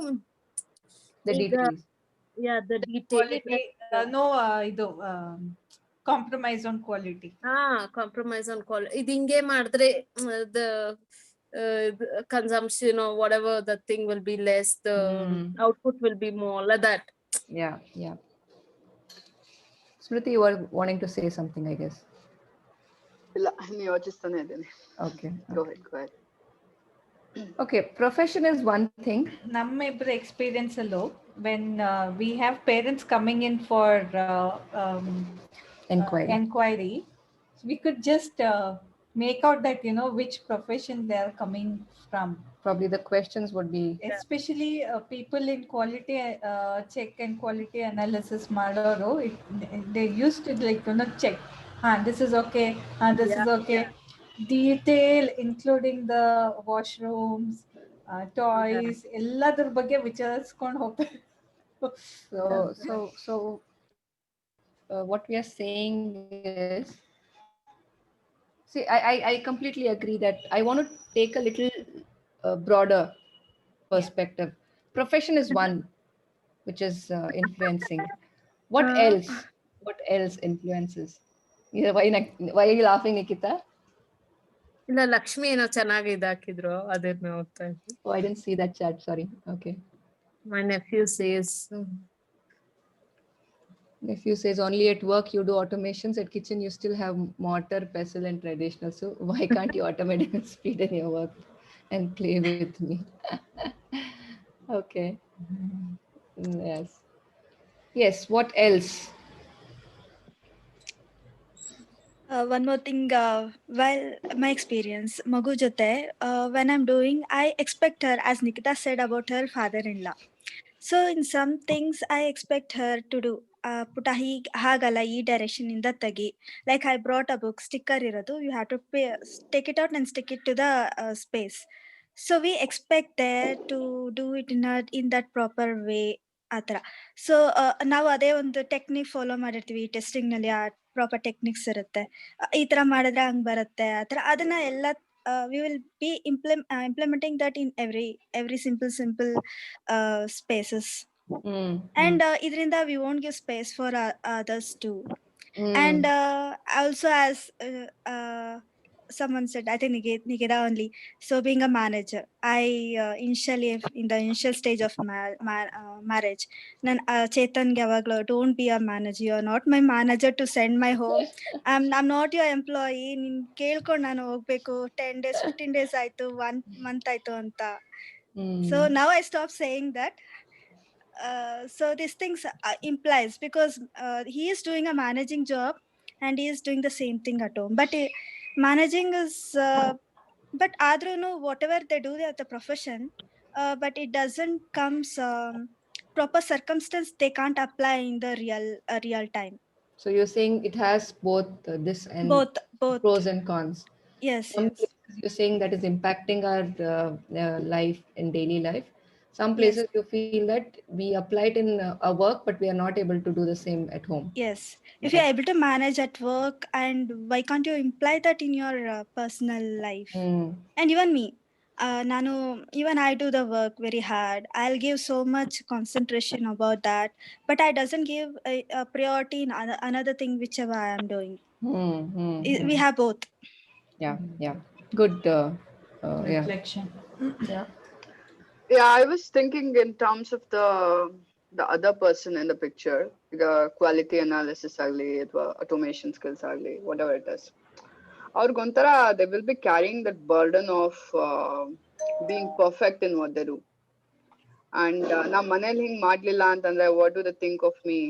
the details. the detail. Quality, no, ಇದು compromise on quality. Compromise on quality. ಇದು ಹಿಂಗೆ ಮಾಡಿದ್ರೆ the consumption or whatever the thing will be less, the output will be more, like that. Yeah. Smriti, you were wanting to say something, I guess. ಇಲ್ಲ, ನೀವು ಯೋಚಿಸ್ತಾನೆ ಇದ್ದೀನಿ. Okay. Go ahead. Okay, profession is one thing. ನಮ್ಮಿಬ್ಬರ experience ಅಲ್ಲೂ when we have parents coming in for enquiry, we could just make out that which profession they are coming from. Probably the questions would be, especially people in quality check and quality analysis ಮಾಡೋರು, they used to check, this is okay, this is okay. Detail including the washrooms, toys, ಎಲ್ಲದ್ರ ಬಗ್ಗೆ ವಿಚಾರಿಸ್ಕೊಂಡು ಹೋಗ್ತಾರೆ. So what we are saying is, see, I completely agree that I want to take a little broader perspective. Profession is one which is influencing. What else influences? Why are you laughing, Nikita? ಇಲ್ಲ, ಲಕ್ಷ್ಮಿ ಏನೋ ಚೆನ್ನಾಗಿ ಇದಾಕಿದ್ರು, ಅದನ್ನ ಓದ್ತಾ ಇದ್ವಿ. Oh, I didn't see that chat, sorry. Okay. My nephew says only at work you do automations, at kitchen you still have mortar, pestle and traditional, so why can't you automate and speed in your work and play with me? Okay. Yes, what else? One more thing, while my experience, Magu jote, when I'm doing, I expect her, as Nikita said about her father-in-law. So in some things I expect her to do. ಪುಟ ಹಾಗಲ್ಲ, ಈ direction ಇಂದ ತೆಗಿ. Like I brought a book, sticker ಇರೋದು, you have to take it out and stick it to the space. So we expect there to do it in that proper way ಆ ಥರ. So ನಾವು ಅದೇ ಒಂದು technique follow ಮಾಡಿರ್ತೀವಿ testing ನಲ್ಲಿ, ಆ proper techniques ಇರುತ್ತೆ, ಈ ತರ ಮಾಡಿದ್ರೆ ಹಂಗ್ ಬರುತ್ತೆ ಆ ಥರ. ಅದನ್ನ ಎಲ್ಲ we will be implementing that in every simple spaces. And idrinda we won't give space for others too. And also, as someone said, I think Nikita only. So being a manager, I initially in the initial stage of marriage, nan Chetan yavaglo, don't be a manager. You are not my manager to send my home. I'm not your employee. Nin kelkondu nanu hogbeku 10 days 15 days aitu 1 month aitu anta. So now I stop saying that. So these things implies, because he is doing a managing job and he is doing the same thing at home, but managing is but adrunu whatever they do at the profession, but it doesn't comes proper circumstance, they can't apply in the real time. So you're saying it has both this and both pros and cons. yes Some yes places you're saying that is impacting our life in daily life. Some places you feel that we apply it in our work, but we are not able to do the same at home. Yes. If you're able to manage at work, and why can't you imply that in your personal life? And even me, Nanu, even I do the work very hard. I'll give so much concentration about that, but I doesn't give a priority in another thing whichever I am doing. We have both. Yeah. Good Reflection. Yeah. Yeah, I was thinking in terms of the other person in the picture, the quality analysis agli, ಅಥವಾ automation skills agli, whatever it is. ಅವ್ರಿಗೊಂಥರ they will be carrying that burden of being perfect in what they do. And ನಮ್ಮ ಮನೇಲಿ ಹಿಂಗ್ ಮಾಡ್ಲಿಲ್ಲ ಅಂತಂದ್ರೆ what do they think of me?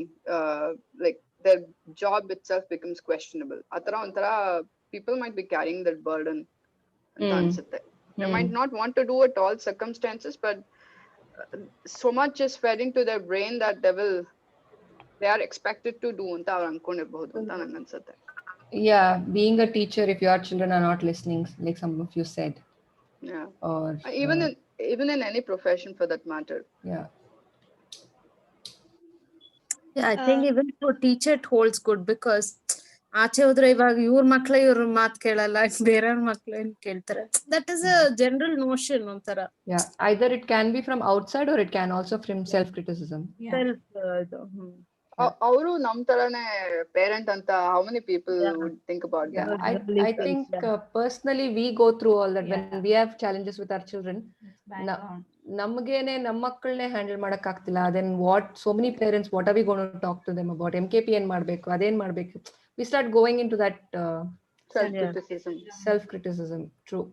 Like their job itself becomes questionable. ಆ ತರ ಒಂಥರ people might be carrying that burden ಅಂತ ಅನ್ಸುತ್ತೆ. They might not want to do it all circumstances, but so much is fed into their brain that they are expected to do ಅಂತ ಅವ್ರು ಅನ್ಕೊಂಡಿರ್ಬಹುದು ಅಂತ ನಂಗೆ ಅನ್ಸುತ್ತೆ. Yeah, being a teacher, if your children are not listening, like some of you said. Yeah. Or even in any profession for that matter. Yeah. Yeah, I think even for teacher it holds good, because ಆಚೆ ಹೋದ್ರೆ ಇವಾಗ ಇವ್ರ ಮಕ್ಳು ಇವ್ರ ಮಾತ್ ಕೇಳಲ್ಲ, ಬೇರೆಯವ್ರ ಮಕ್ಳು ಏನ್ ಕೇಳ್ತಾರೆ. That is a general notion ಒಂಥರ. Yeah, either it can be from outside or it can also from self criticism. ಅವರು ನಮ್ ತರಾನೇ ಪೇರೆಂಟ್ ಅಂತ how many people would think about that? I think personally we go through all that when we have challenges with our children. ನಮಗೇನೆ ನಮ್ಮ ಮಕ್ಕಳನ್ನೇ handle ಮಾಡಕ್ ಆಗ್ತಿಲ್ಲ. then so many parents, what are we going to talk to them about? MKP ಏನ್ ಮಾಡ್ಬೇಕು, ಅದೇನ್ ಮಾಡ್ಬೇಕು? We start going into that self criticism. True.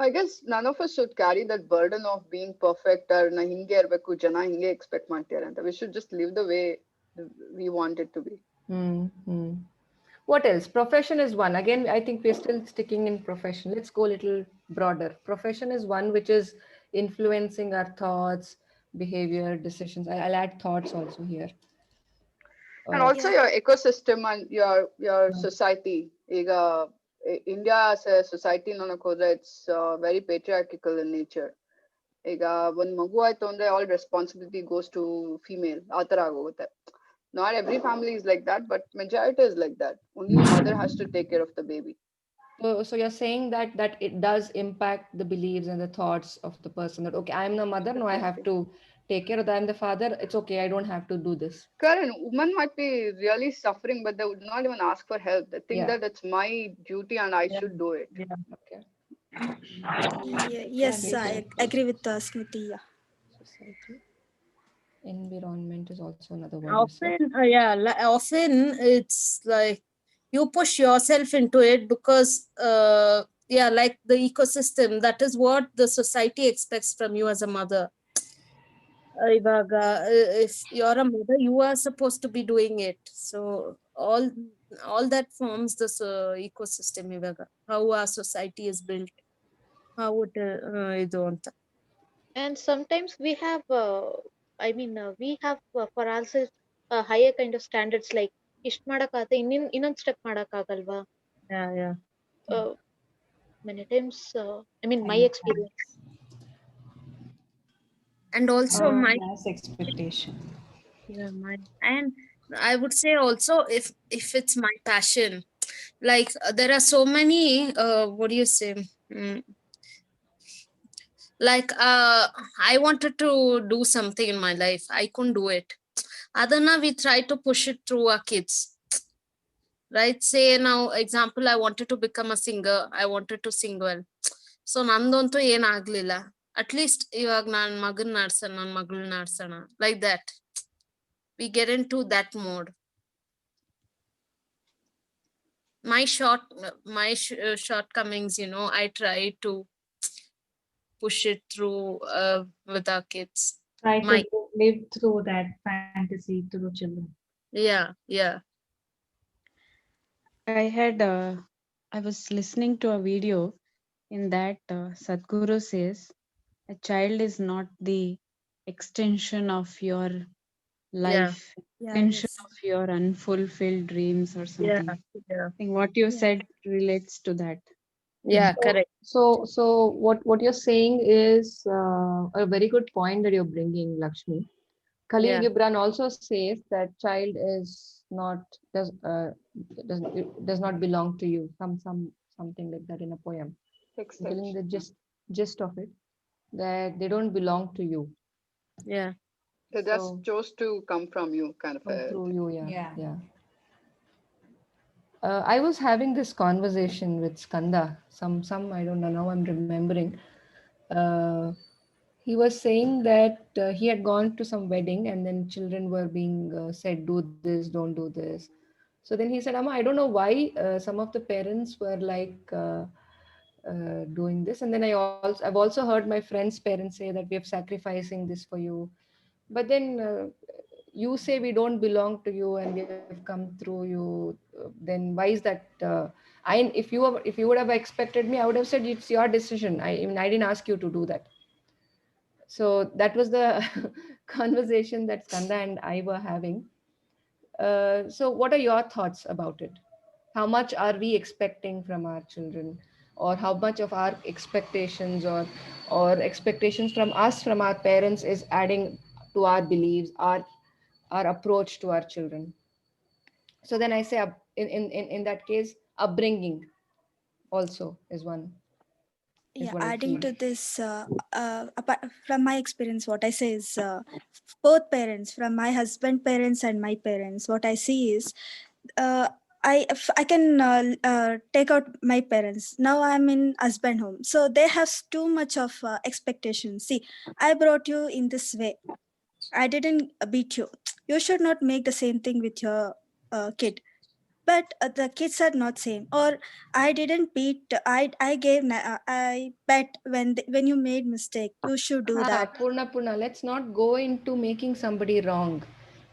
I guess none of us should carry that burden of being perfect or na hinge irbeku, jana hinge expect ಮಾಡ್ತಾರೆ ಅಂತ. We should just live the way we want it to be. What else? Profession is one. Again, I think we're still sticking in profession. Let's go a little broader. Profession is one which is influencing our thoughts, behavior, decisions. I'll add thoughts also here. And also your ecosystem and your society. Iga India as a society nonak hodre, it's very patriarchal in nature. Iga one magu aaytu andre all responsibility goes to female, aa tara agogutte. Not every family is like that, but majority is like that. Only mother has to take care of the baby. So you're saying that it does impact the beliefs and the thoughts of the person, that okay, I'm the mother, no, I have to take care of that. I'm the father, it's okay, I don't have to do this. Karan, women might be really suffering, but they would not even ask for help. They think that it's my duty and I should do it. Okay. Yes, I agree with Smriti. Society. Environment is also another word. Often it's like you push yourself into it because like the ecosystem, that is what the society expects from you as a mother. If you're a mother, you are supposed to be doing it. So all that forms this ecosystem. How our society is built, how it idu anta. And sometimes we have we have for ourselves a higher kind of standards, like ಇಷ್ಟ್ ಮಾಡಕ್ಕಾಗತ್ತೆ, ಇನ್ನೊಂದ್ step ಮಾಡಕ್ಕಾಗಲ್ವಾ? Yeah, yeah. uh, Many times, my Time experience. And also my has expectation. yeah, and I would say also, if it's my passion, like there are so many what do you say, mm, like I wanted to do something in my life, I couldn't do it. Adana we try to push it through our kids, right? Say now example, I wanted to become a singer, I wanted to sing well. So ನಂದಂತೂ ಏನಾಗ್ಲಿಲ್ಲ. At least ಇವಾಗ ನಾನ್ ಮಗನ್ ನಾಡ್ಸೋಣ, ನನ್ ಮಗಳನ್ನ ನಾಡ್ಸೋಣ, like that. We get into that mode. My shortcomings, I try to push it through with our kids. Try My to live through that fantasy through children. yeah. I was listening to a video in that Sadhguru says a child is not the extension of your life, Yeah, extension yes. of your unfulfilled dreams or something. Yeah. I think what you Yeah. said relates to that. Yeah, correct. So what you're saying is a very good point that you're bringing, Lakshmi. Khalil Yeah. Gibran also says that child is not does not belong to you. Something like that in a poem. I'm telling the gist of it, that they don't belong to you. Yeah. They just So chose to come from you, kind of come a through you, yeah, Yeah. yeah. I was having this conversation with Skanda. Some I don't know. Now I'm remembering. Uh, he was saying that he had gone to some wedding and then children were being said, "Do this, don't do this." So then he said, "Amma, I don't know why some of the parents were like doing this." And then I've also heard my friends' parents say that we are sacrificing this for you. But then you say we don't belong to you and we have come through you. Then why is that? If you would have expected me, I would have said it's your decision. I didn't ask you to do that. So that was the conversation that Skanda and I were having. So what are your thoughts about it? How much are we expecting from our children, or how much of our expectations or expectations from us from our parents is adding to our beliefs, our approach to our children? So then I say in that case, upbringing also is one, is Yeah, what I adding feel. to this, from my experience, what I say is both parents, from my husband parents and my parents, what I see is uh, I can take out my parents. Now I'm in husband home, so they have too much of expectation. See, I brought you in this way. I didn't beat you. You should not make the same thing with your kid. But the kids are not same. Or I didn't beat. I bet when you made mistake, you should do that. Purna, let's not go into making somebody wrong.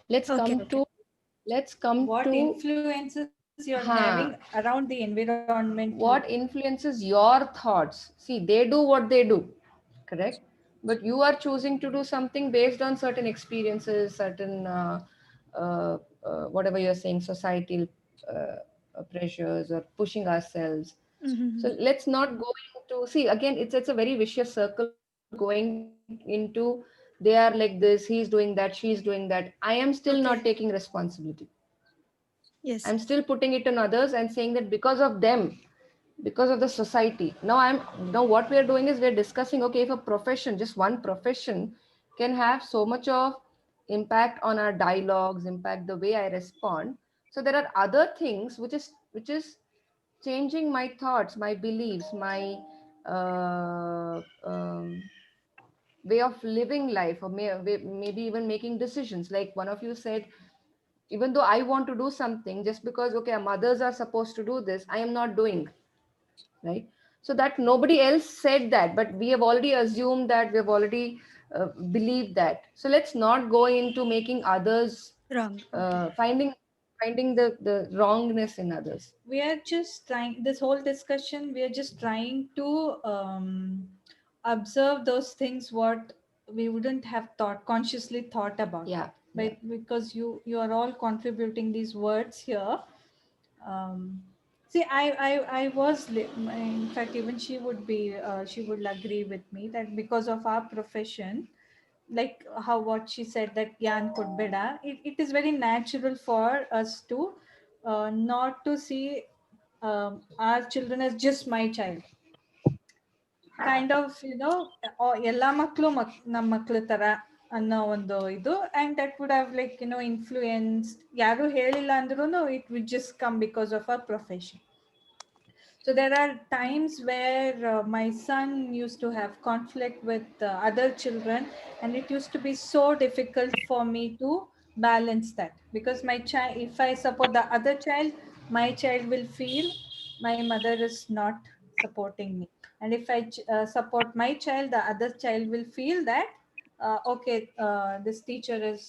Let's Okay, come okay. to let's come What to influences you're having around the environment? what influences your thoughts. See, they do what they do, correct? But you are choosing to do something based on certain experiences, certain uh, whatever you're saying, societal pressures or pushing ourselves. Mhm. So let's not go into, see, again, it's a very vicious circle going into, they are like this, he's doing that, she's doing that. I am still not taking Okay. responsibility. I'm Yes, still yes. putting it on others and saying that because of them, because of the society. Now what we are doing is we're discussing, okay, if a profession, just one profession, can have so much of impact on our dialogues, impact the way I respond. So there are other things which is changing my thoughts, my beliefs, my uh, um, way of living life, or maybe even making decisions. Like one of you said, even though I want to do something, just because, okay, mothers are supposed to do this, I am not doing, right? So that nobody else said that, but we have already assumed that, we have already believed that. So let's not go into making others Wrong. Okay. finding the wrongness in others. We are just trying, this whole discussion, we are just trying to observe those things what we wouldn't have consciously thought about. Yeah. But because you are all contributing these words here. See, I was in fact, even she would agree with me that because of our profession, like how what she said, that yan kodbeda, it is very natural for us to not to see our children as just my child. Kind of, ಎಲ್ಲ ಮಕ್ಕಳು ನಮ್ಮ ಮಕ್ಕಳ ತರ ಅನ್ನೋ ಒಂದು ಇದು, and that would have, like, influenced, ಯಾರು ಹೇಳಿಲ್ಲ ಅಂದ್ರೂ it would just come because of our profession. So there are times where my son used to have conflict with other children, and it used to be so difficult for me to balance that, because my child, if I support the other child, my child will feel my mother is not supporting me, and if I support my child, the other child will feel that okay, this teacher is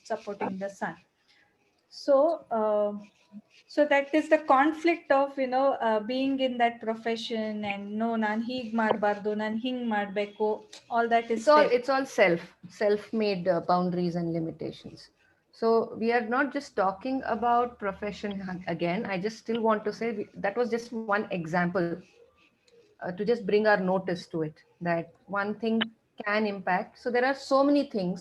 supporting the son. So so that is the conflict of being in that profession, and no, nan hig ಮಾಡಬಾರ್ದು, nan hing ಮಾಡಬೇಕು, all that is there. It's all self-made boundaries and limitations. So we are not just talking about profession again. I just still want to say that was just one example to just bring our notice to it, that one thing can impact. So there are so many things: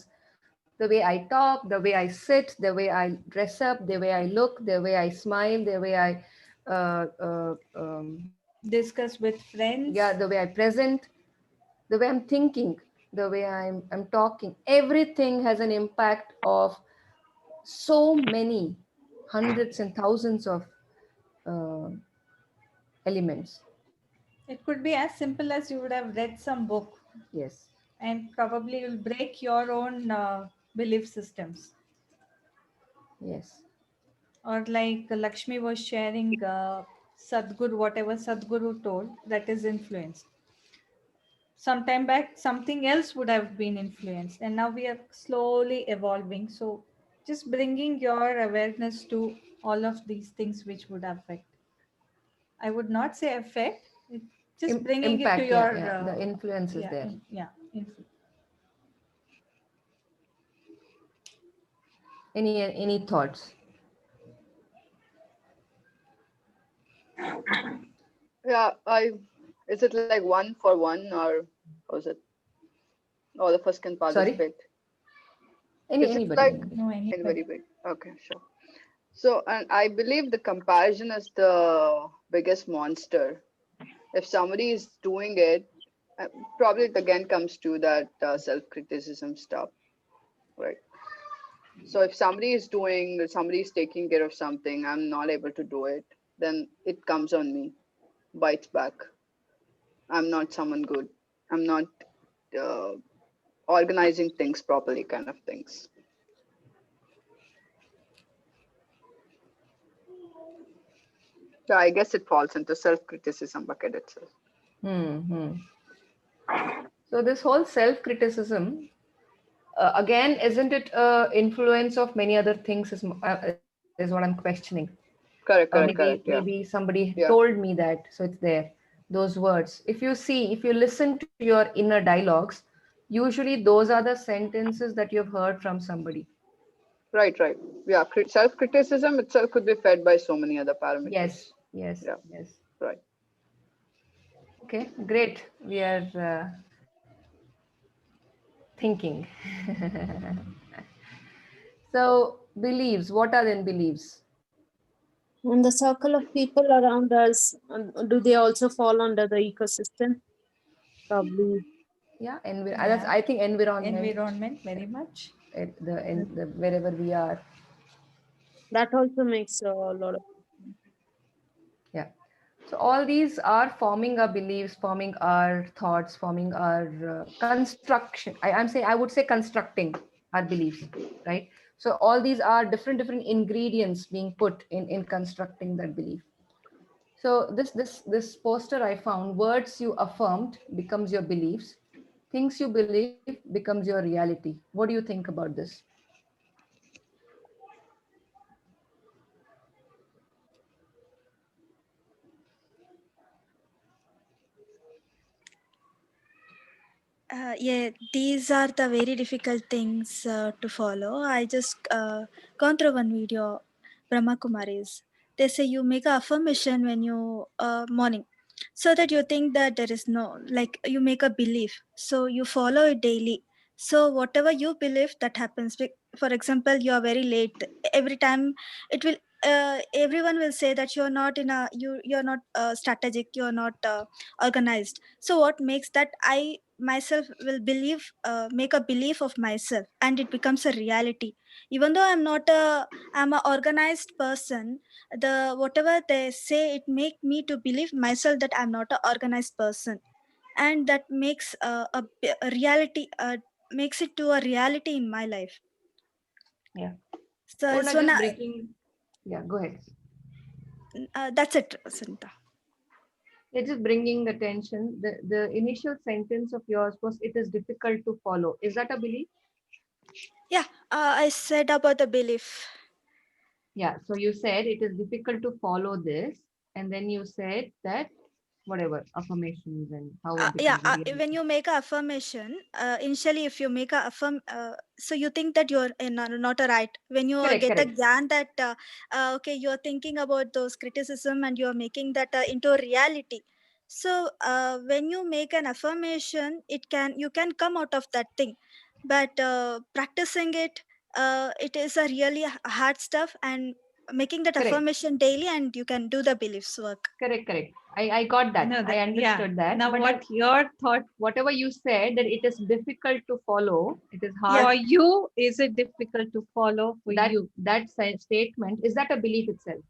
the way I talk, the way I sit, the way I dress up, the way I look, the way I smile, the way I Discuss with friends. yeah, the way I present, the way I'm thinking, the way I'm talking, everything has an impact of so many hundreds and thousands of elements. It could be as simple as you would have read some book, Yes. and probably you'll break your own belief systems. Yes. Or like Lakshmi was sharing, Sadhguru, whatever Sadhguru told, that is influence. Sometime back something else would have been influenced, and now we are slowly evolving. So just bringing your awareness to all of these things which would affect, I would not say affect, just bringing Impact, it to your the influence is there. Any thoughts? Yeah, is it like 1-for-1, or how is it? All of us can participate. Anybody. Like No, anybody. Okay, sure. So, and I believe the comparison is the biggest monster. If somebody is doing it, probably it again comes to that self-criticism stuff, right? So if somebody is taking care of something, I'm not able to do it, then it comes on me, bites back. I'm not someone good. I'm not organizing things properly, kind of things. So I guess it falls into self-criticism bucket itself. So this whole self-criticism, again, isn't it influence of many other things, is what I'm questioning. Correct. Maybe somebody told me that, so it's there. Those words, if you listen to your inner dialogues, usually those are the sentences that you've heard from somebody. Right. Yeah, self-criticism itself could be fed by so many other parameters. Yes. Right. Okay, great. We are thinking. So beliefs, what are then beliefs? And the circle of people around us, do they also fall under the ecosystem? Probably. Yeah, I think environment very much. The wherever we are. That also makes a lot of. Yeah. So all these are forming our beliefs, forming our thoughts, forming our construction. I would say constructing our beliefs, right? So all these are different ingredients being put in constructing that belief. So this poster I found: words you affirmed becomes your beliefs, things you believe becomes your reality. What do you think about this? Yeah, these are the very difficult things to follow. I just gone through one video, Brahma Kumaris. They say you make a affirmation when you morning, so that you think that there is no, like, you make a belief, so you follow it daily. So whatever you believe, that happens. For example, you are very late. Every time it will. Everyone will say that you're not in a you're not strategic, you're not organized. So what makes that I myself will believe, make a belief of myself, and it becomes a reality. Even though I'm a organized person, the whatever they say, it make me to believe myself that I'm not a organized person, and that makes a reality, makes it to a reality in my life. Yeah. So Purna, so just now breaking. Yeah, go ahead. that's it, Sunita. It's just bringing the tension. The initial sentence of yours was, "It is difficult to follow." Is that a belief? Yeah, I said about the belief. Yeah. So you said it is difficult to follow this, and then you said that whatever affirmations and how it Yeah, becomes a reality. when you make a affirmation, initially if you make a affirm, so you think that you're not a right. When you Correct. get a Correct. gyan that okay, you're thinking about those criticism and you're making that into a reality. So when you make an affirmation, you can come out of that thing, but practicing it, it is a really hard stuff, and making that Correct. affirmation daily, and you can do the beliefs work. Correct. Correct. I got that. No, I yeah. understood that. Now, But what your thought whatever you said, that it is difficult to follow, it is for hard. you? Is it difficult to follow for That you? statement, is that a belief itself?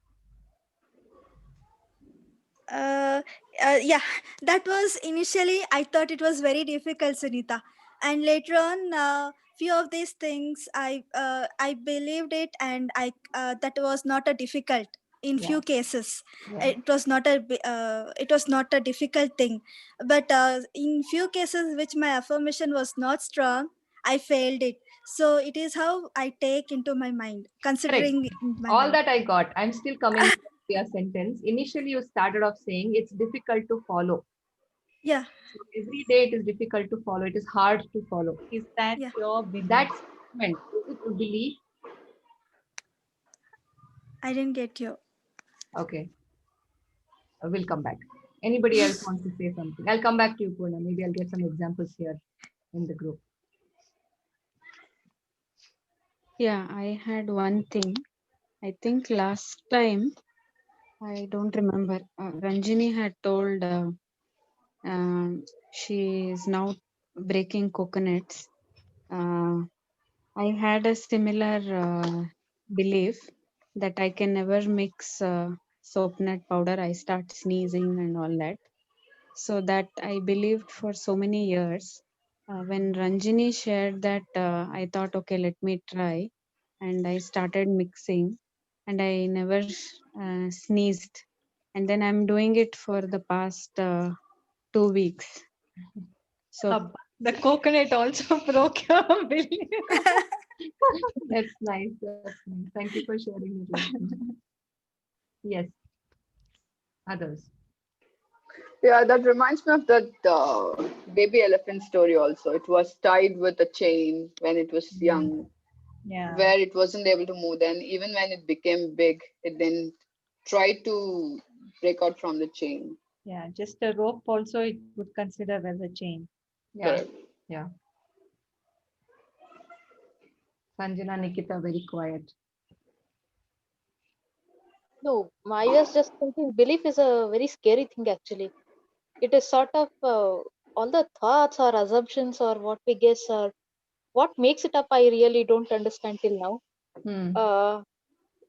uh, yeah, that was initially I thought it was very difficult, Sunita, and later on few of these things I believed it, and I that was not a difficult in Yeah. few cases. Yeah. It was not a difficult thing, but in few cases which my affirmation was not strong, I failed it. So it is how I take into my mind, Correct. considering in my All mind. that I got. I'm still coming to your sentence. Initially, you started off saying it's difficult to follow. Yeah, So every day it is difficult to follow. It is hard to follow. Is that yeah, your belief? That statement, is it a belief? I didn't get you. Okay. We'll come back. Anybody else wants to say something? I'll come back to you, Purna. Maybe I'll get some examples here in the group. Yeah, I had one thing. I think last time, I don't remember, Ranjini had told she is now breaking coconuts. I had a similar belief that I can never mix soap nut powder. I start sneezing and all that. So that I believed for so many years. When Ranjini shared that, I thought, okay, let me try. And I started mixing and I never sneezed. And then I'm doing it for the past 2 weeks. So The coconut also broke your belief. That's nice. That's nice. Thank you for sharing it. Yes. Others. Yeah, that reminds me of that baby elephant story also. It was tied with a chain when it was young, Yeah. where it wasn't able to move. Then, even when it became big, it then tried to break out from the chain. Yeah, just a rope also it would consider as a chain. Yeah. Correct. Yeah. Sanjana, Nikita, very quiet. No, I was just thinking belief is a very scary thing actually. It is sort of all the thoughts or assumptions or what we guess or what makes it up. I really don't understand till now. Hmm.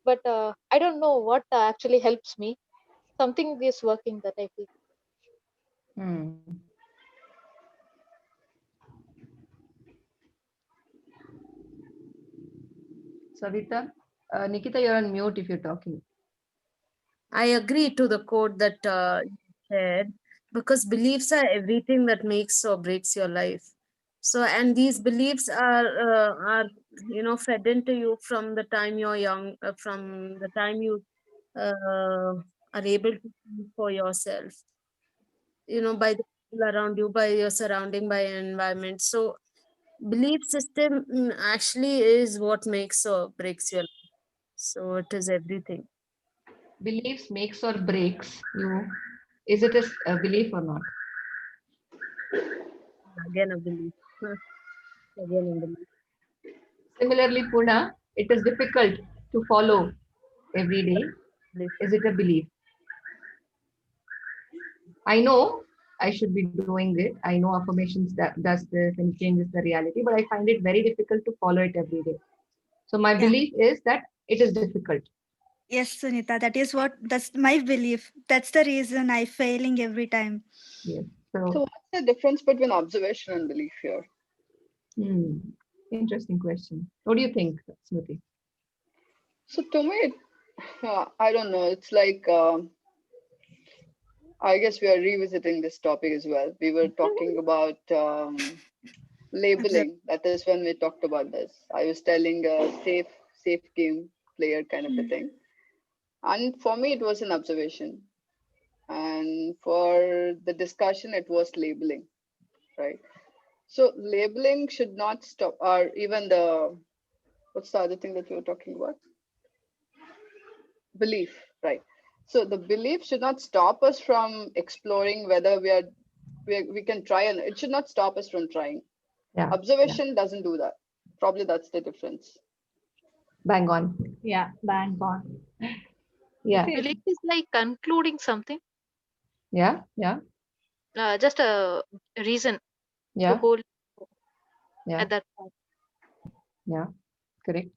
But I don't know what actually helps me. Something is working that I feel. Hmm. Savita, Nikita, you're on mute if you're talking. I agree to the quote that you said, because beliefs are everything that makes or breaks your life. So, and these beliefs are fed into you from the time you're young, from the time you are able to think for yourself. By the people around you, by your surrounding, by your environment. So belief system actually is what makes or breaks your life. So it is everything. Beliefs makes or breaks you. Is it a belief or not? Again, a belief. Again, a belief. Similarly, Puna, it is difficult to follow every day. Belief. Is it a belief? I know I should be doing it. I know affirmations that does this and changes the reality, but I find it very difficult to follow it every day. So my Yeah. belief is that it is difficult. Yes, Sunita, that's my belief. That's the reason I failing every time. Yes. So So, what's the difference between observation and belief here? interesting question. What do you think, Smriti? So to me, I don't know. It's like I guess we are revisiting this topic as well. We were talking about labeling. That is when we talked about this. I was telling a safe game player kind of a thing. And for me, it was an observation. And for the discussion, it was labeling, right? So labeling should not stop, or even what's the other thing that you were talking about? Belief, right? So the belief should not stop us from exploring whether we can try, and it should not stop us from trying. Yeah. Observation doesn't do that. Probably that's the difference. Bang on. Yeah, bang on. Yeah. See, Belief is like concluding something, Yeah. Yeah. just a reason to Yeah. hold Yeah. at that point. Yeah. Correct.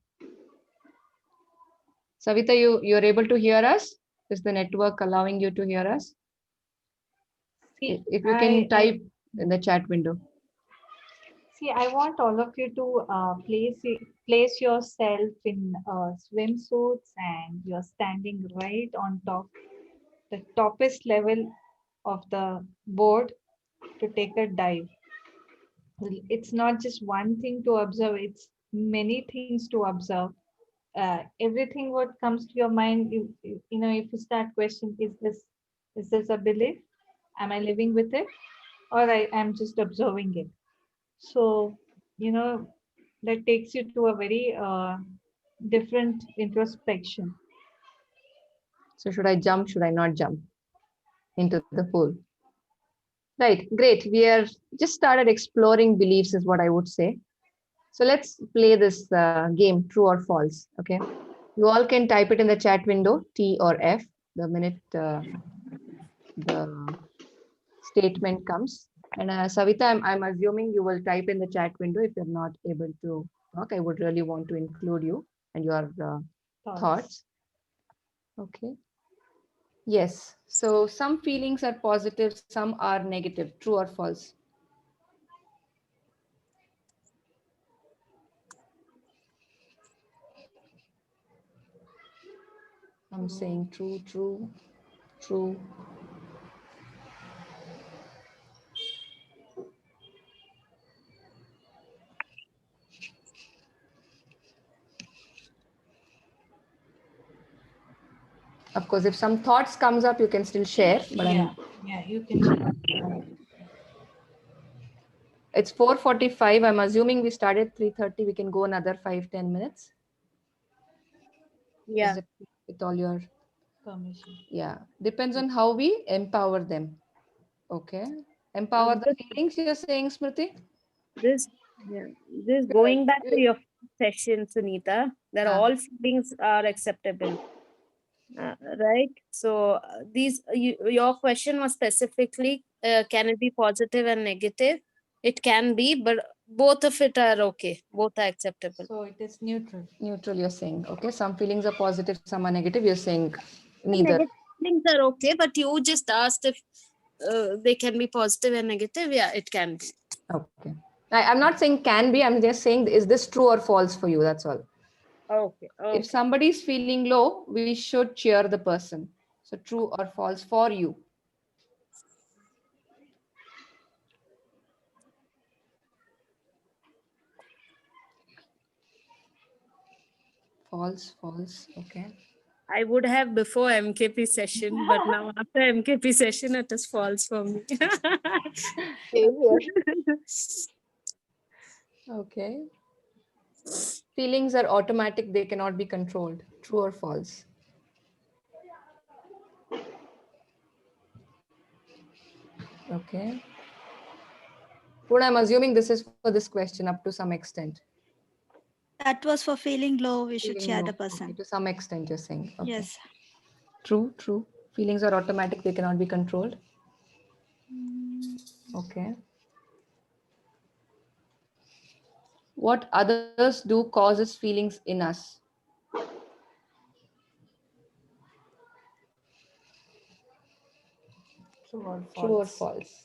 Savita, you're able to hear us? Is the network allowing you to hear us? see, If you can type in the chat window. See, I want all of you to place yourself in swimsuits and you're standing right on top, the toppest level of the board to take a dive. It's not just one thing to observe, it's many things to observe. Everything what comes to your mind, if you start questioning, is this a belief? Am I living with it? Or I am just observing it? So, that takes you to a very different introspection. So should I jump? Should I not jump into the pool? Right. Great. We are just started exploring beliefs is what I would say. So let's play this game, true or false. Okay. You all can type it in the chat window, T or F, the minute the statement comes. And Savita, I'm assuming you will type in the chat window if you're not able to talk. I would really want to include you and your thoughts. Okay. Yes. So some feelings are positive, some are negative. True or false? I'm saying true, true, true. Of course, if some thoughts comes up, you can still share. But Yeah, you can share. it's 4:45. I'm assuming we started 3:30. We can go another 5-10 minutes. Yeah. Is it with all your Permission. yeah? Depends on how we empower them. Okay. Empower the feelings you're saying, Smriti? This, yeah, this going back to your session, Sunita, that all feelings are acceptable. Right. So your question was specifically, can it be positive and negative? It can be, but both of it are okay. Both are acceptable. So it is neutral. Neutral, you're saying. Okay. Some feelings are positive, some are negative. You're saying neither. Negative feelings are okay, but you just asked if they can be positive and negative. Yeah, it can be. Okay. I'm not saying can be. I'm just saying, is this true or false for you? That's all. Okay. If somebody is feeling low, we should cheer the person. So true or false for you? False, false. Okay. I would have before MKP session, but now after MKP session, it is false for me. Same here. Okay. Feelings are automatic, they cannot be controlled. True or false? Okay. But I'm assuming this is for this question up to some extent. That was for feeling low. We should Feeling share low. the Okay, person. to some extent, you're saying. Okay. Yes. True, true. Feelings are automatic, they cannot be controlled. Okay. What others do causes feelings in us. True or false? True or false?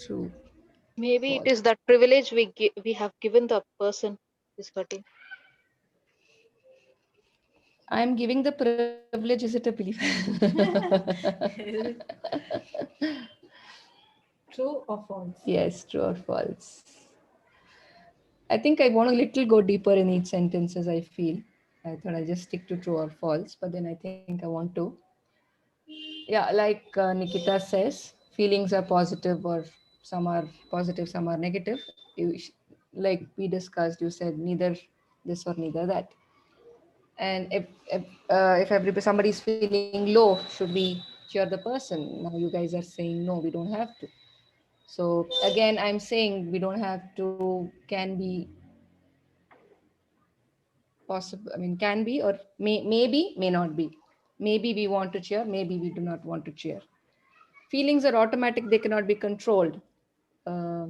True. Maybe it False. is that privilege we have given the person is hurting. I'm giving the privilege. Is it a belief? True or false? Yes, true or false. I think I want to little go deeper in each sentence as I feel. I thought I just stick to true or false, but then I think I want to. Yeah, like Nikita says, feelings are positive or some are positive, some are negative. Like we discussed, you said neither this or neither that. And if somebody is feeling low, should we cheer the person? Now you guys are saying no, we don't have to. So again, I'm saying we don't have to. Can be possible. I mean, can be or maybe may not be. Maybe we want to cheer. Maybe we do not want to cheer. Feelings are automatic. They cannot be controlled. Uh,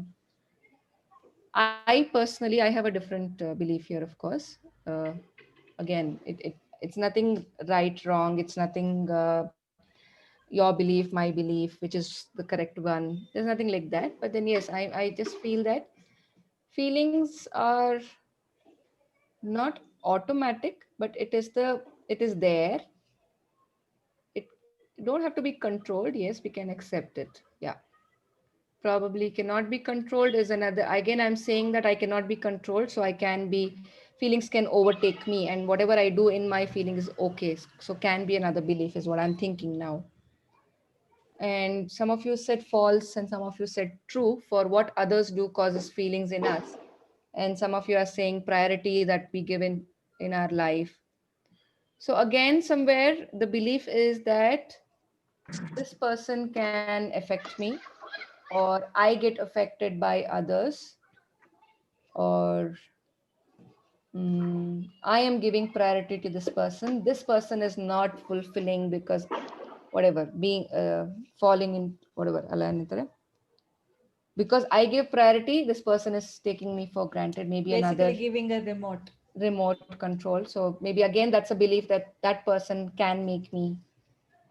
I personally, I have a different belief here. Of course. Again, it's nothing right, wrong. It's nothing. Your belief, my belief, which is the correct one. There's nothing like that. But then, yes, I just feel that feelings are not automatic, but it is there. It don't have to be controlled. Yes, we can accept it. Yeah. Probably cannot be controlled is another. Again, I'm saying that I cannot be controlled. So I can be, feelings can overtake me. And whatever I do in my feelings is okay. So can be another belief is what I'm thinking now. And some of you said false and some of you said true. For what others do causes feelings in us, and some of you are saying priority that we give in our life. So again, somewhere the belief is that this person can affect me, or I get affected by others, or I am giving priority to this person is not fulfilling because whatever being falling in whatever because I give priority, this person is taking me for granted. Maybe Basically another giving a remote control. So maybe again, that's a belief that that person can make me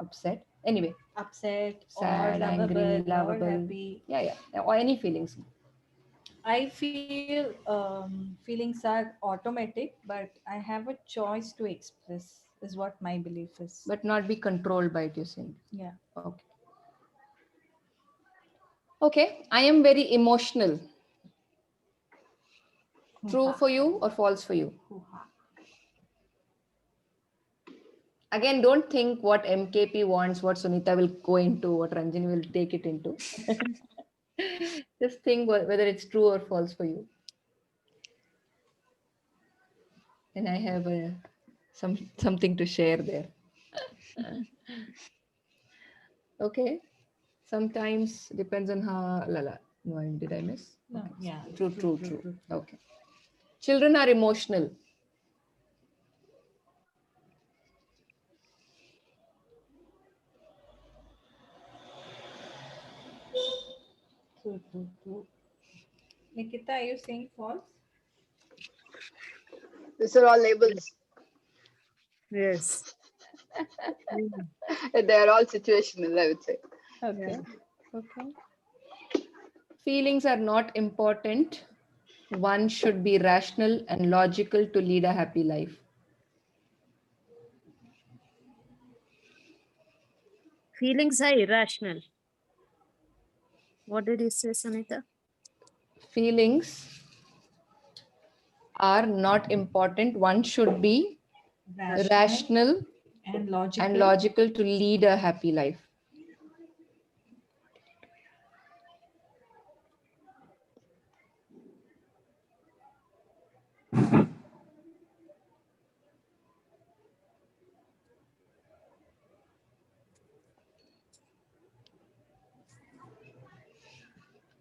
upset. Anyway, upset sad, or angry, lovable or lovable. happy. Yeah, or any feelings. I feel feelings are automatic, but I have a choice to express, is what my belief is. But not be controlled by it, you're saying. Yeah. Okay. Okay, I am very emotional. True for you or false for you? Again, don't think what MKP wants, what Sunita will go into, what Ranjini will take it into. Just think whether it's true or false for you. And I have something to share there. Okay. Sometimes depends on how. Lala. No, did I miss? No, Okay. yeah. True. Okay. Children are emotional. True. Nikita, are you saying false? These are all labels. Yes. They are all situational, I would say. Okay. Feelings are not important. One should be rational and logical to lead a happy life. Feelings are irrational. What did you say, Sanita? Feelings are not important. One should be rational and logical. and logical to lead a happy life.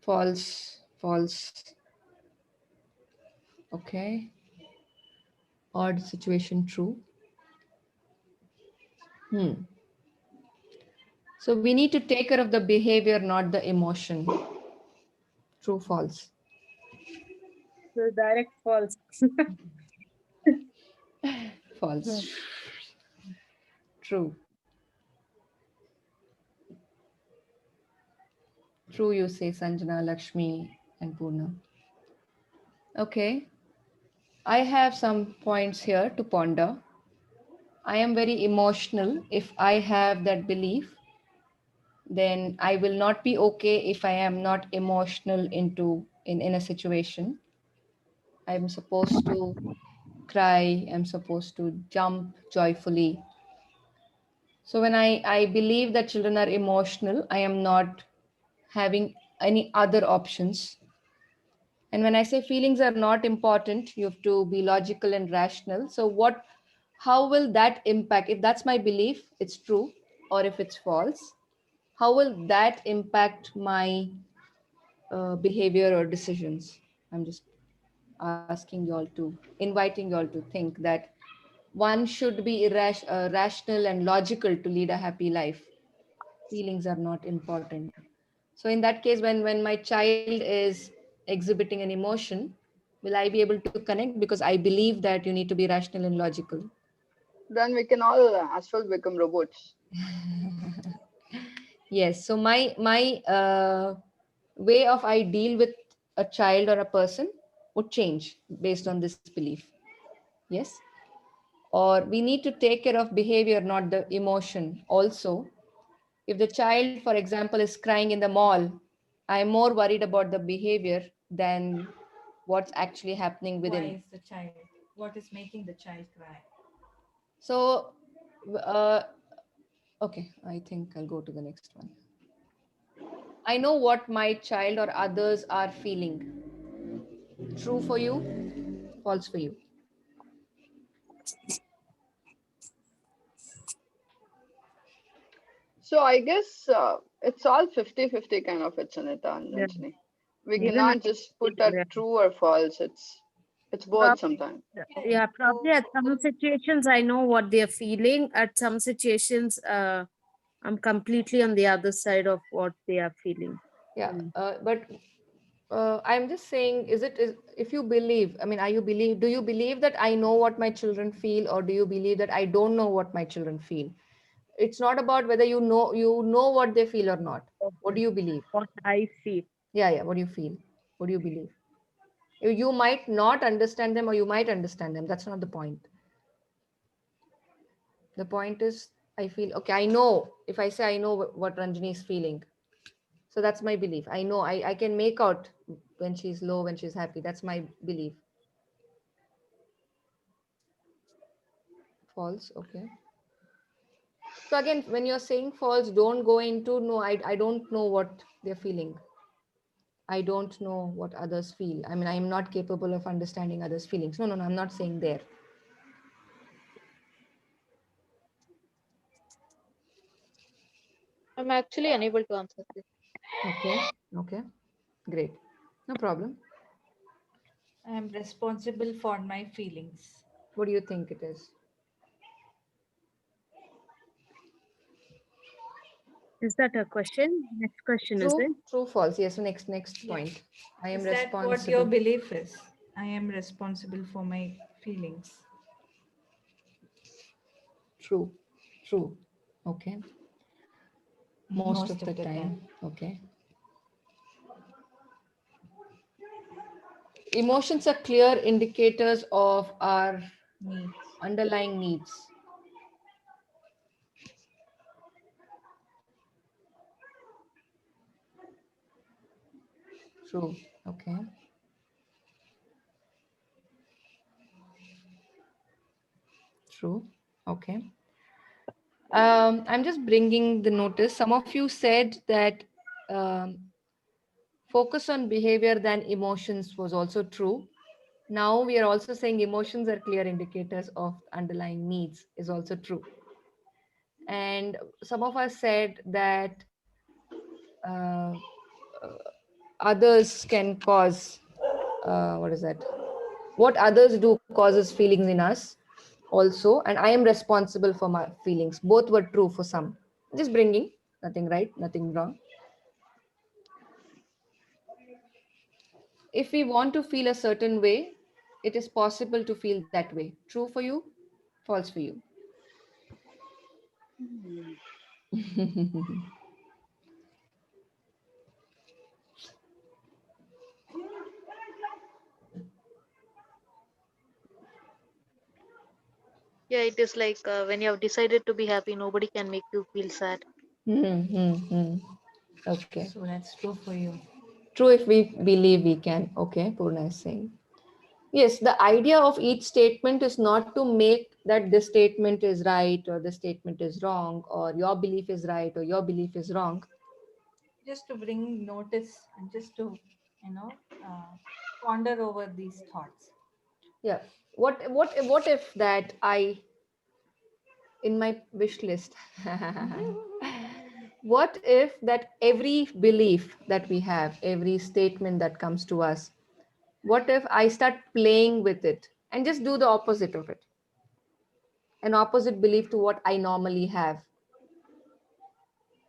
False, false. Okay. Odd situation, true. So we need to take care of the behavior, not the emotion. True, false. So direct false. False. True. True, you say, Sanjana, Lakshmi, and Purna. Okay. I have some points here to ponder. I am very emotional. If I have that belief, then I will not be okay if I am not emotional in a situation. I'm supposed to cry. I'm supposed to jump joyfully. So when I believe that children are emotional, I am not having any other options. And when I say feelings are not important, you have to be logical and rational. So how will that impact? If that's my belief, it's true, or if it's false, how will that impact my behavior or decisions? I'm just asking you all inviting you all to think that one should be rational and logical to lead a happy life. Feelings are not important. So in that case, when my child is exhibiting an emotion, will I be able to connect? Because I believe that you need to be rational and logical. Then we can all as well become robots. Yes. So my way of I deal with a child or a person would change based on this belief. Yes. Or we need to take care of behavior, not the emotion. Also, if the child, for example, is crying in the mall, I'm more worried about the behavior than what's actually happening Why within. is the child? What is making the child cry? So, uh, okay, I think I'll go to the next one. I know what my child or others are feeling. True for you, false for you. So I guess it's all 50-50 kind of it, Sunita and Yeah. Ranjini. We Even cannot just put a yeah. true or false. It's both sometimes. Yeah, probably at some situations I know what they're feeling. At some situations, I'm completely on the other side of what they are feeling. Yeah, but I'm just saying, if you believe, I mean, do you believe that I know what my children feel, or do you believe that I don't know what my children feel? It's not about whether you know what they feel or not. What do you believe? What I feel. Yeah. What do you feel? What do you believe? You might not understand them, or you might understand them. That's not the point. The point is, I feel, okay, I know, if I say I know what Ranjini is feeling. So that's my belief. I know, I can make out when she's low, when she's happy. That's my belief. False, okay. So again, when you're saying false, don't go into, no, I don't know what they're feeling. I don't know what others feel. I mean, I'm not capable of understanding others' feelings. No, I'm not saying there. I'm actually unable to answer this. Okay, great. No problem. I am responsible for my feelings. What do you think it is? Is that a question? Next question, is it? True, false. Yes, so next Yeah. point. I am Is that responsible. what your belief is? I am responsible for my feelings. True. Okay. Most of the time. Okay. Emotions are clear indicators of our Needs. underlying needs. True. Okay. True. Okay. I'm just bringing the notice. Some of you said that um, focus on behavior than emotions was also true. Now we are also saying emotions are clear indicators of underlying needs is also true. And some of us said that uh, others can cause what is that? What others do causes feelings in us also, and I am responsible for my feelings. Both were true for some. Just bringing nothing right, nothing wrong. If we want to feel a certain way, it is possible to feel that way. True for you, false for you. Yeah, it is like when you have decided to be happy, nobody can make you feel sad. Okay. So that's true for you. True if we believe we can. Okay, Purna is saying. Yes, the idea of each statement is not to make that this statement is right or this statement is wrong or your belief is right or your belief is wrong. Just to bring notice and just to, you know, ponder over these thoughts. Yeah. What if that I in my wish list? What if that every belief that we have, every statement that comes to us, what if I start playing with it and just do the opposite of it? An opposite belief to what I normally have.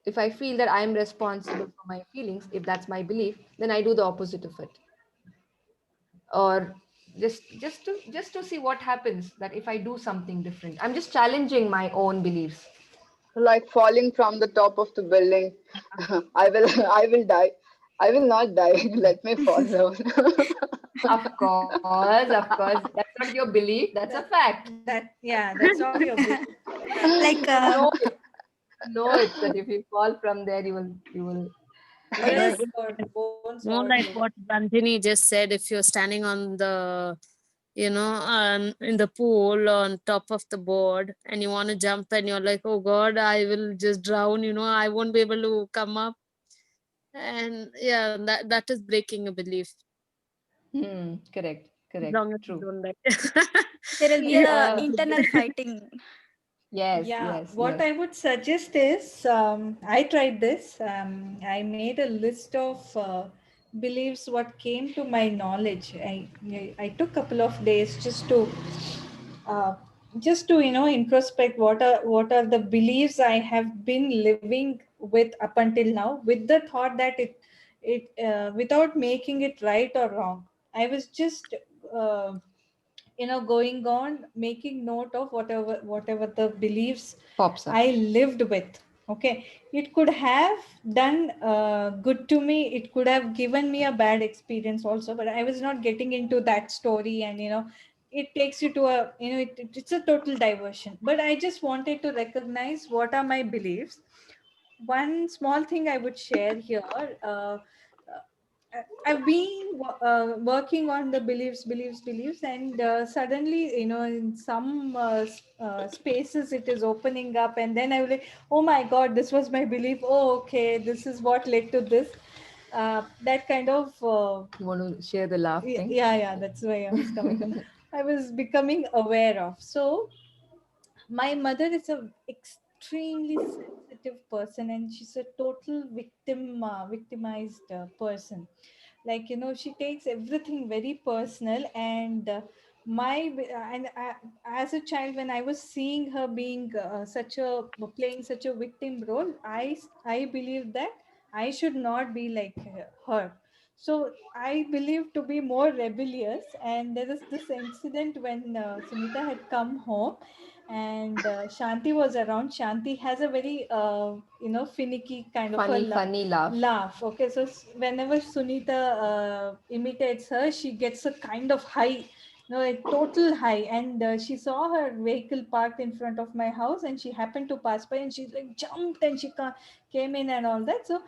If I feel that I am responsible for my feelings, if that's my belief, then I do the opposite of it. Or just to see what happens that if I do something different. I'm just challenging my own beliefs. Like falling from the top of the building. I will die. I will not die. Let me fall down. Of course. That's not your belief, that's a fact. That's not your belief. Like Know it that if you fall from there, you will Yes, It- your bones More all like will. what Bandhini just said, if you're standing on the, in the pool on top of the board and you want to jump and you're like, oh God, I will just drown, I won't be able to come up. And yeah, that is breaking a belief. Correct, As correct, long as you true. don't like. there will be See, a internal fighting. Yes, yeah, yes, what yes. I would suggest is I tried this. I made a list of beliefs what came to my knowledge. I took a couple of days uh, you know, introspect what are the beliefs I have been living with up until now, with the thought that it without making it right or wrong. I was just uh, you know, going on making note of whatever the beliefs Pops up. I lived with. Okay, it could have done good to me, it could have given me a bad experience also, but I was not getting into that story. And you know, it takes you to a, you know, it's a total diversion. But I just wanted to recognize what are my beliefs. One small thing I would share here. I've been working on the beliefs, and suddenly, you know, in some spaces, it is opening up, and then I will like, oh my God, this was my belief. Oh, okay, this is what led to this. That kind of You want to share the laugh thing? yeah, that's why I was coming to. I was becoming aware of. So my mother is a extremely sensitive person, and she's a total victimized person. Like, you know, she takes everything very personal. And as a child, when I was seeing her being playing such a victim role, I believed that I should not be like her. So I believe to be more rebellious. And there is this incident when Sunita had come home, and Shanti was around. Shanti has a very you know, finicky kind of a Funny laugh. laugh. Okay, so whenever Sunita imitates her, she gets a kind of high, you know, a total high. And she saw her vehicle parked in front of my house, and she happened to pass by, and she like jumped, and she came in and all that. So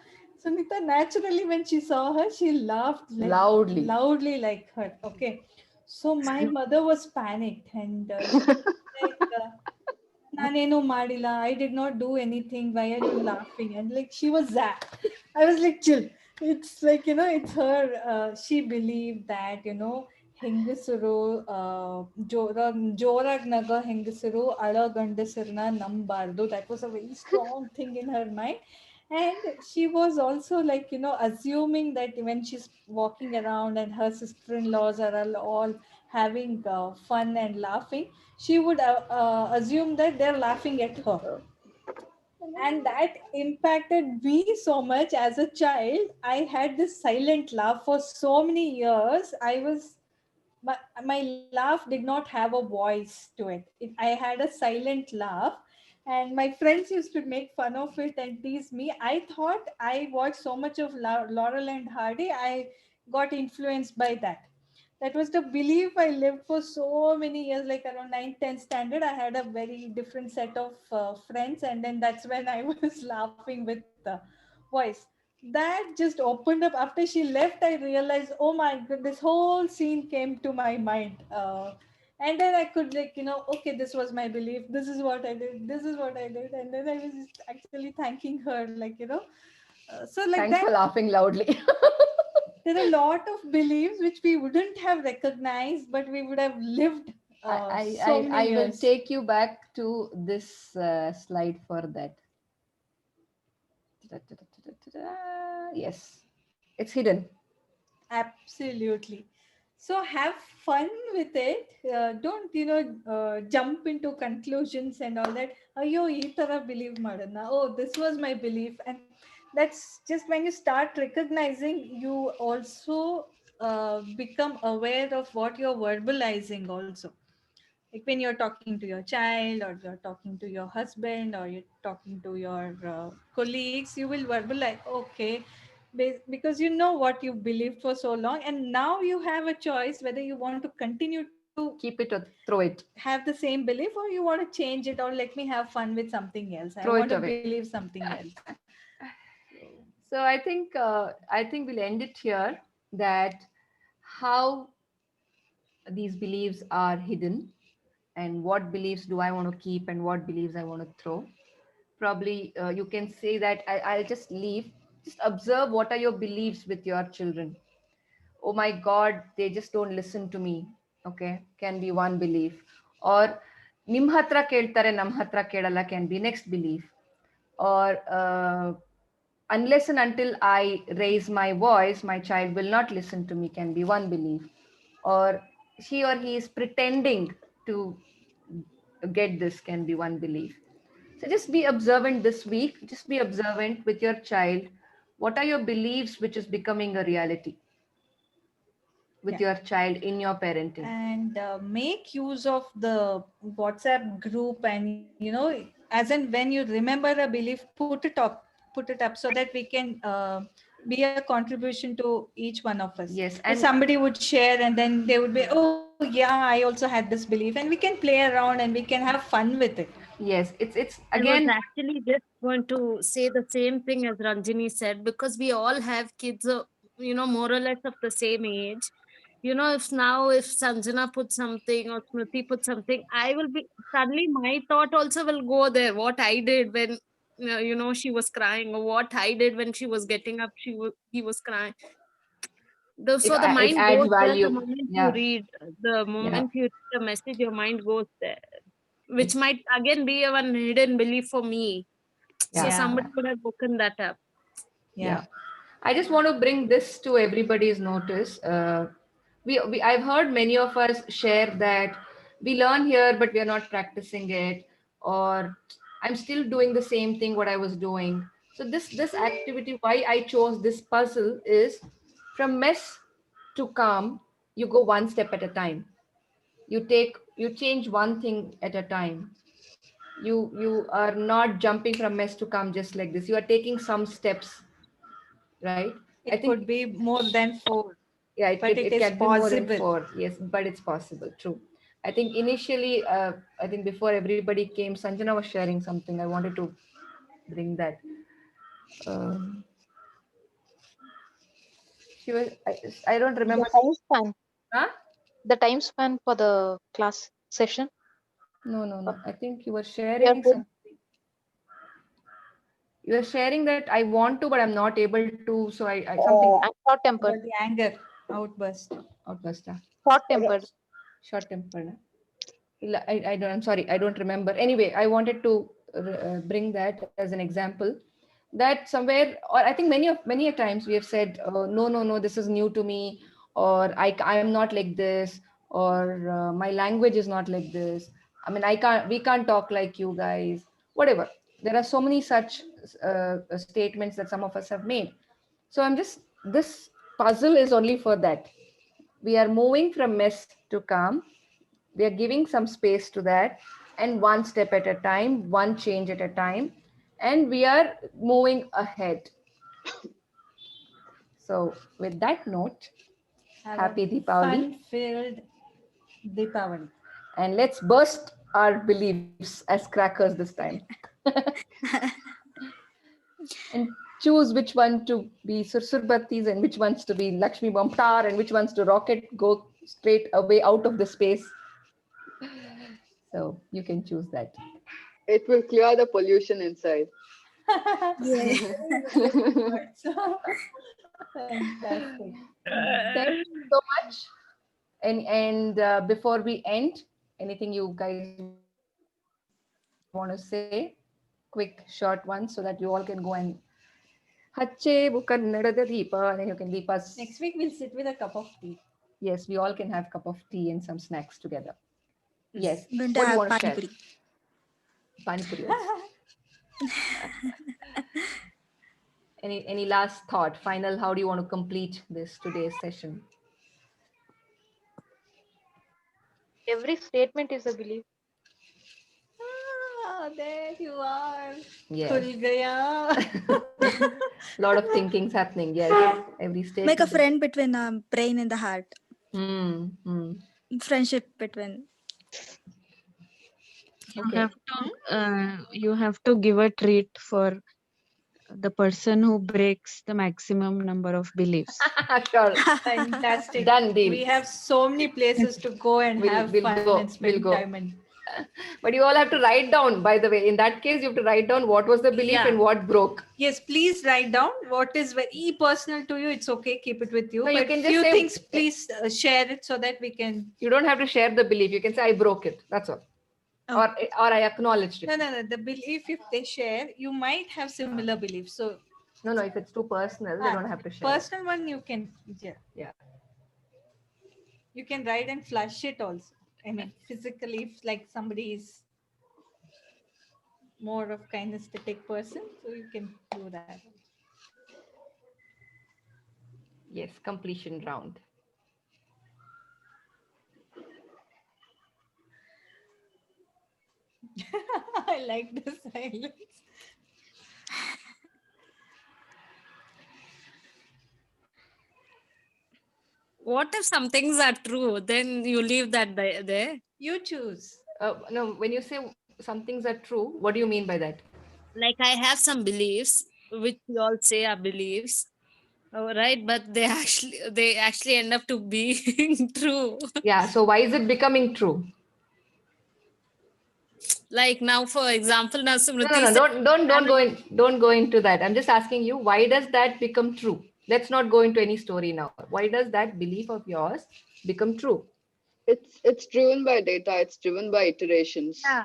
Sunita, naturally, when she saw her, she laughed like, Loudly. loudly like her. Okay. So my mother was panicked and she was like, Nanenu Madila, I did not do anything. Why are you laughing? And like she was that. I was like, chill. It's like, it's her. She believed that, ಹೆಂಗಸರು ಜೋರಾಗಿ ನಗ ಹೆಂಗಸರು ಅಳೋ ಗಂಡಸರನ್ನ ನಂಬಾರ್ದು. That was a very strong thing in her mind. And she was also like, assuming that when she's walking around and her sister-in-laws are all having fun and laughing, she would assume that they're laughing at her. And that impacted me so much as a child. I had this silent laugh for so many years. My laugh did not have a voice to it. I had a silent laugh, and my friends used to make fun of it and tease me. I thought I watched so much of Laurel and Hardy, I got influenced by that. That was the belief I lived for so many years. Like around 9th, 10th standard, I had a very different set of friends, and then that's when I was laughing with the voice. That just opened up. After she left, I realized, oh my god, this whole scene came to my mind. And then I could, like, okay, this was my belief, this is what I did, this is what I did. And then I was just actually thanking her, like, so like Thanks that. for laughing loudly. There are a lot of beliefs which we wouldn't have recognized, but we would have lived so many I will years. take you back to this slide for that. Yes, it's hidden. Absolutely. So have fun with it. Don't jump into conclusions and all that. Ayyo, ee tara believe madana. Oh, this was my belief. And that's just when you start recognizing, you also become aware of what you're verbalizing also. Like when you're talking to your child, or you're talking to your husband, or you're talking to your colleagues, you will verbalize, okay, because you know what you believed for so long, and now you have a choice whether you want to continue to Keep it or throw it. have the same belief, or you want to change it, or let me have fun with something else. I Throw want it to away. believe something else. So I think we'll end it here, that how these beliefs are hidden, and what beliefs do I want to keep and what beliefs I want to throw. Probably you can say that I'll just leave. Just observe what are your beliefs with your children. Oh my God, they just don't listen to me. Okay, can be one belief. Or ನಿಮ್ ಹತ್ರ ಕೇಳ್ತಾರೆ ನಮ್ ಹತ್ರ ಕೇಳಲ್ಲ can be next belief. Or unless and until I raise my voice, my child will not listen to me can be one belief. Or she or he is pretending to get this can be one belief. So just be observant this week. Just be observant with your child. What are your beliefs which is becoming a reality with Yeah. your child in your parenting? And make use of the WhatsApp group, and as in when you remember a belief, put it up, so that we can be a contribution to each one of us. Yes, If and somebody would share, and then they would be, oh yeah, I also had this belief, and we can play around and we can have fun with it. yes, it's I was again, actually just going to say the same thing as Ranjini said, because we all have kids, more or less of the same age. If Sanjana puts something or Smriti puts something, I will be suddenly my thought also will go there. What I did when she was crying, or what I did when she was getting up, he was crying. So the it mind adds goes there the value. moment Yeah, you read, the yeah, moment you read the message, your mind goes there, which might again be a one hidden belief for me. So yeah, somebody could have woken that up. yeah. I just want to bring this to everybody's notice. I've heard many of us share that we learn here, but we are not practicing it, or I'm still doing the same thing what I was doing. So this activity, why I chose this puzzle is, from mess to calm, you go one step at a time. You change one thing at a time. You are not jumping from mess to calm just like this. You are taking some steps, right? I It think could be more than 4, yeah, but it it is can be more than possible. 4. Yes, but it's possible. True. I think initially, I think before everybody came, Sanjana was sharing something. I wanted to bring that. Um, she was, I don't The remember. time span. Huh? The time span for the class session. No. I think you were sharing saying- something. You were sharing that I want to, but I'm not able to. So I something I'm short tempered. About the anger outburst. outburst. Short tempered. Short tempered. I don't. I'm sorry. I don't remember. Anyway, I wanted to bring that as an example. That somewhere, or I think many a times we have said, no, this is new to me, or I am not like this, or my language is not like this. I mean, we can't talk like you guys. Whatever. There are so many such statements that some of us have made. So this puzzle is only for that. We are moving from mess to calm. We are giving some space to that, and one step at a time, one change at a time, and we are moving ahead. So with that note, happy Deepavali, Fun-filled Deepavali. and let's burst our beliefs as crackers this time. And choose which one to be Sursurbatis and which ones to be Lakshmi Bamtar and which ones to rocket, go straight away out of the space. So you can choose that. It will clear the pollution inside. Yeah. Fantastic. Thank you so much. And before we end, anything you guys want to say? Quick, short one, so that you all can go and Hache Kannadada Deepa, and then you can leap us. Next week we'll sit with a cup of tea. Yes, we all can have a cup of tea and some snacks together. Yes. I'm going What to do you have want to share? pani puri. Pani puri also. Any last thought? Final, how do you want to complete this today's session? Every statement is a belief. There you are. Yes. Khul gaya. Lot of thinking's happening. Yes. Every state. Make a friend between brain and the heart. Friendship between. Okay. You have to give a treat for the person who breaks the maximum number of beliefs. Sure. Fantastic. Done deal. We have so many places to go and have fun and spend time in. But you all have to write down, by the way. In that case, you have to write down what was the belief Yeah. and what broke. Yes, please write down what is very personal to you. It's okay, keep it with you. No, you but can just few say- things, please share it so that we can. You don't have to share the belief. You can say, I broke it. That's all. Oh. Or I acknowledged it. No. The belief, if they share, you might have similar beliefs. So No, if it's too personal, they don't have to share. personal one you can. Yeah. You can write and flush it also. I mean, physically, if like somebody is more of kinesthetic person, so you can do that. Yes, completion round. I like the silence. What if some things are true? Then you leave that there. You choose. No, when you say some things are true, what do you mean by that? Like I have some beliefs, which we all say are beliefs. Right, but they actually end up to being true. Yeah. So why is it becoming true? Like now, for example, now No, Smriti no, said- don't go into that. I'm just asking you, why does that become true? Let's not go into any story now. Why does that belief of yours become true? It's driven by data. It's driven by iterations. Yeah.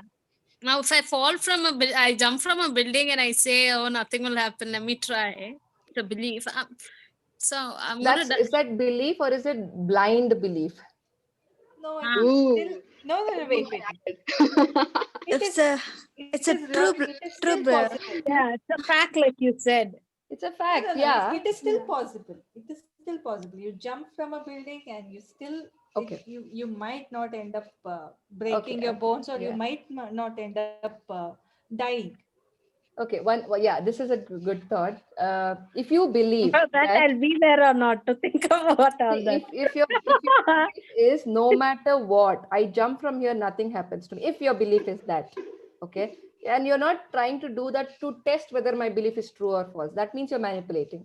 Now, if I fall from I jump from a building and I say, "Oh, nothing will happen. Let me try." The belief. So I'm gonna. Is that belief or is it blind belief? No, Ooh. still, no, wait. It's a true still bro. possible. Yeah, it's a fact, like you said. It's a fact. No, Yeah. it is still possible. It is still possible. You jump from a building and you still, Okay. you might not end up breaking Okay, your okay. bones, or Yeah. you might not end up dying. Okay. Yeah, this is a good thought. If you believe That I'll be there or not to think about all that. if your belief is no matter what, I jump from here, nothing happens to me. If your belief is that, okay, and you're not trying to do that to test whether my belief is true or false, that means you're manipulating.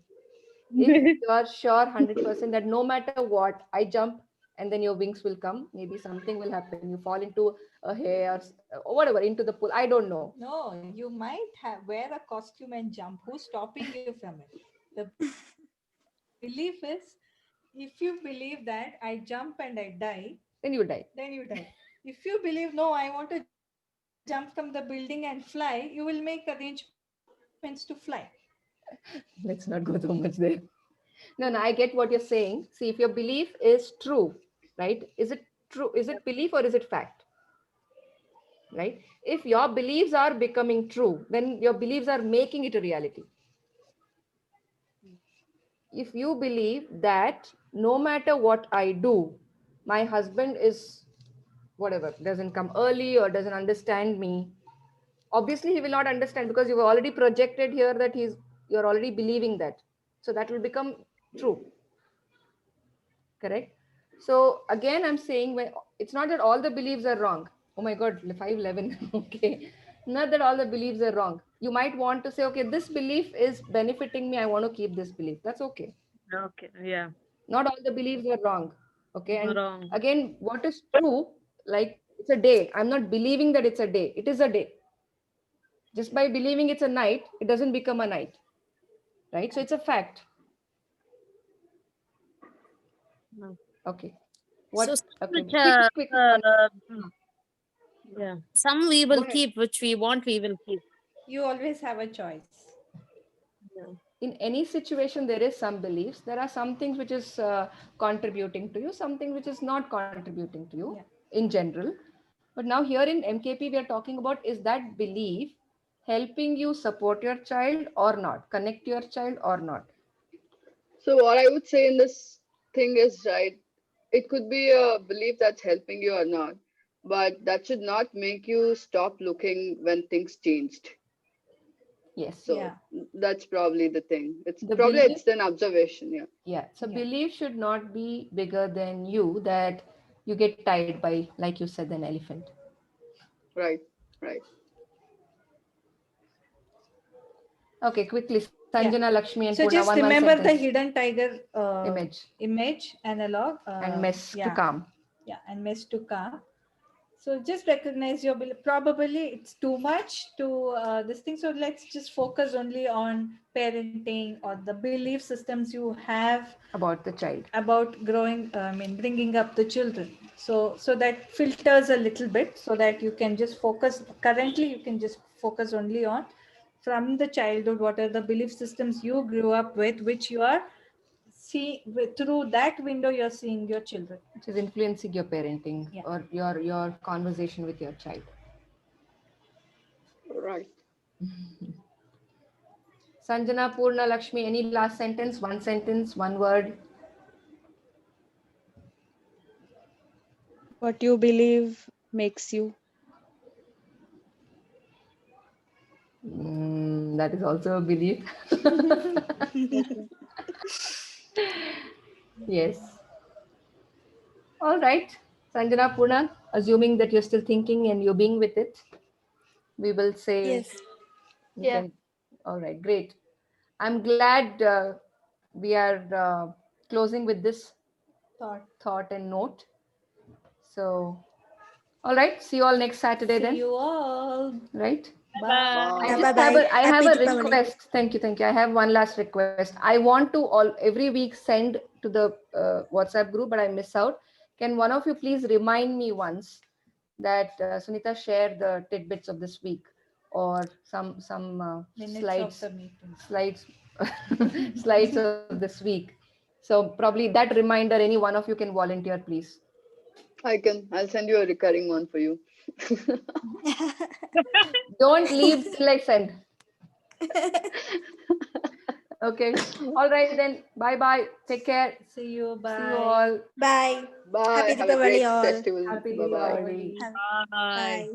If you are sure 100% that no matter what, I jump and then your wings will come, maybe something will happen. You fall into a hair or whatever, into the pool. I don't know. No, you might have wear a costume and jump. Who's stopping you from it? The belief is, if you believe that I jump and I die, Then you die. then you die. If you believe, no, I want to jump from the building and fly, you will make arrangements to fly. Let's not go too much there. No, I get what you're saying. See, if your belief is true, right? Is it true? Is it belief or is it fact? Right? If your beliefs are becoming true, then your beliefs are making it a reality. If you believe that no matter what I do, my husband is whatever, doesn't come early or doesn't understand me, obviously he will not understand because you've already projected here that you're already believing that. So that will become true. Correct? So again, I'm saying it's not that all the beliefs are wrong. Oh my God, 511. Okay. Not that all the beliefs are wrong. You might want to say, okay, this belief is benefiting me. I want to keep this belief. That's okay. Okay. Yeah. Not all the beliefs are wrong. Okay. And Wrong. again, what is true, like it's a day. I'm not believing that it's a day. It is a day. Just by believing it's a night, it doesn't become a night. Right? So it's a fact. No. Okay. What? So Okay. which, Quick. yeah. Some we will Go ahead. keep, which we want, we will keep. You always have a choice. Yeah. In any situation, there is some beliefs. There are some things which is contributing to you, something which is not contributing to you in general. But now here in MKP, we are talking about, is that belief helping you support your child or not, connect your child or not? So what I would say in this thing is, right, it could be a belief that's helping you or not, but that should not make you stop looking when things changed. Yes. So that's probably the thing. It's The probably belief- it's an observation. Yeah. Yeah. So belief should not be bigger than you, that you get tied by, like you said, an elephant. Right. Right. Okay, quickly. Sanjana, Lakshmi, and So Purna, just one remember the sentence. hidden tiger Image analog. and mess to calm. Yeah, and mess to calm. So just recognize your belief. Probably it's too much to this thing. So let's just focus only on parenting or the belief systems you have about the child, about growing. Bringing up the children. So that filters a little bit, so that you can just focus. Currently, you can just focus only on from the childhood. What are the belief systems you grew up with, which you are through that window you're seeing your children, which is influencing your parenting or your conversation with your child. Right. Sanjana, Purna, Lakshmi, any last sentence? One sentence, one word. What you believe makes you. That is also a belief. Yes. All right. Sanjana, Purna, assuming that you're still thinking and you're being with it, we will say, Yes. Yeah. All right, great. I'm glad we are closing with this thought and note. So, all right. See you all next Saturday then. See you all. Right. Bye. I have a request. Thank you. I have one last request. I want to every week send to the WhatsApp group, but I miss out. Can one of you please remind me once that Sunita share the tidbits of this week or some Minutes of the slides slides of this week. So probably that reminder, any one of you can volunteer, please. I'll send you a recurring one for you. Don't leave till I send. Okay. All right then. Bye. Take care. See you. Bye. See you all. Bye. Bye. Happy Have a Deepavali great all. festival. Happy Bye-bye. Diwali. Bye.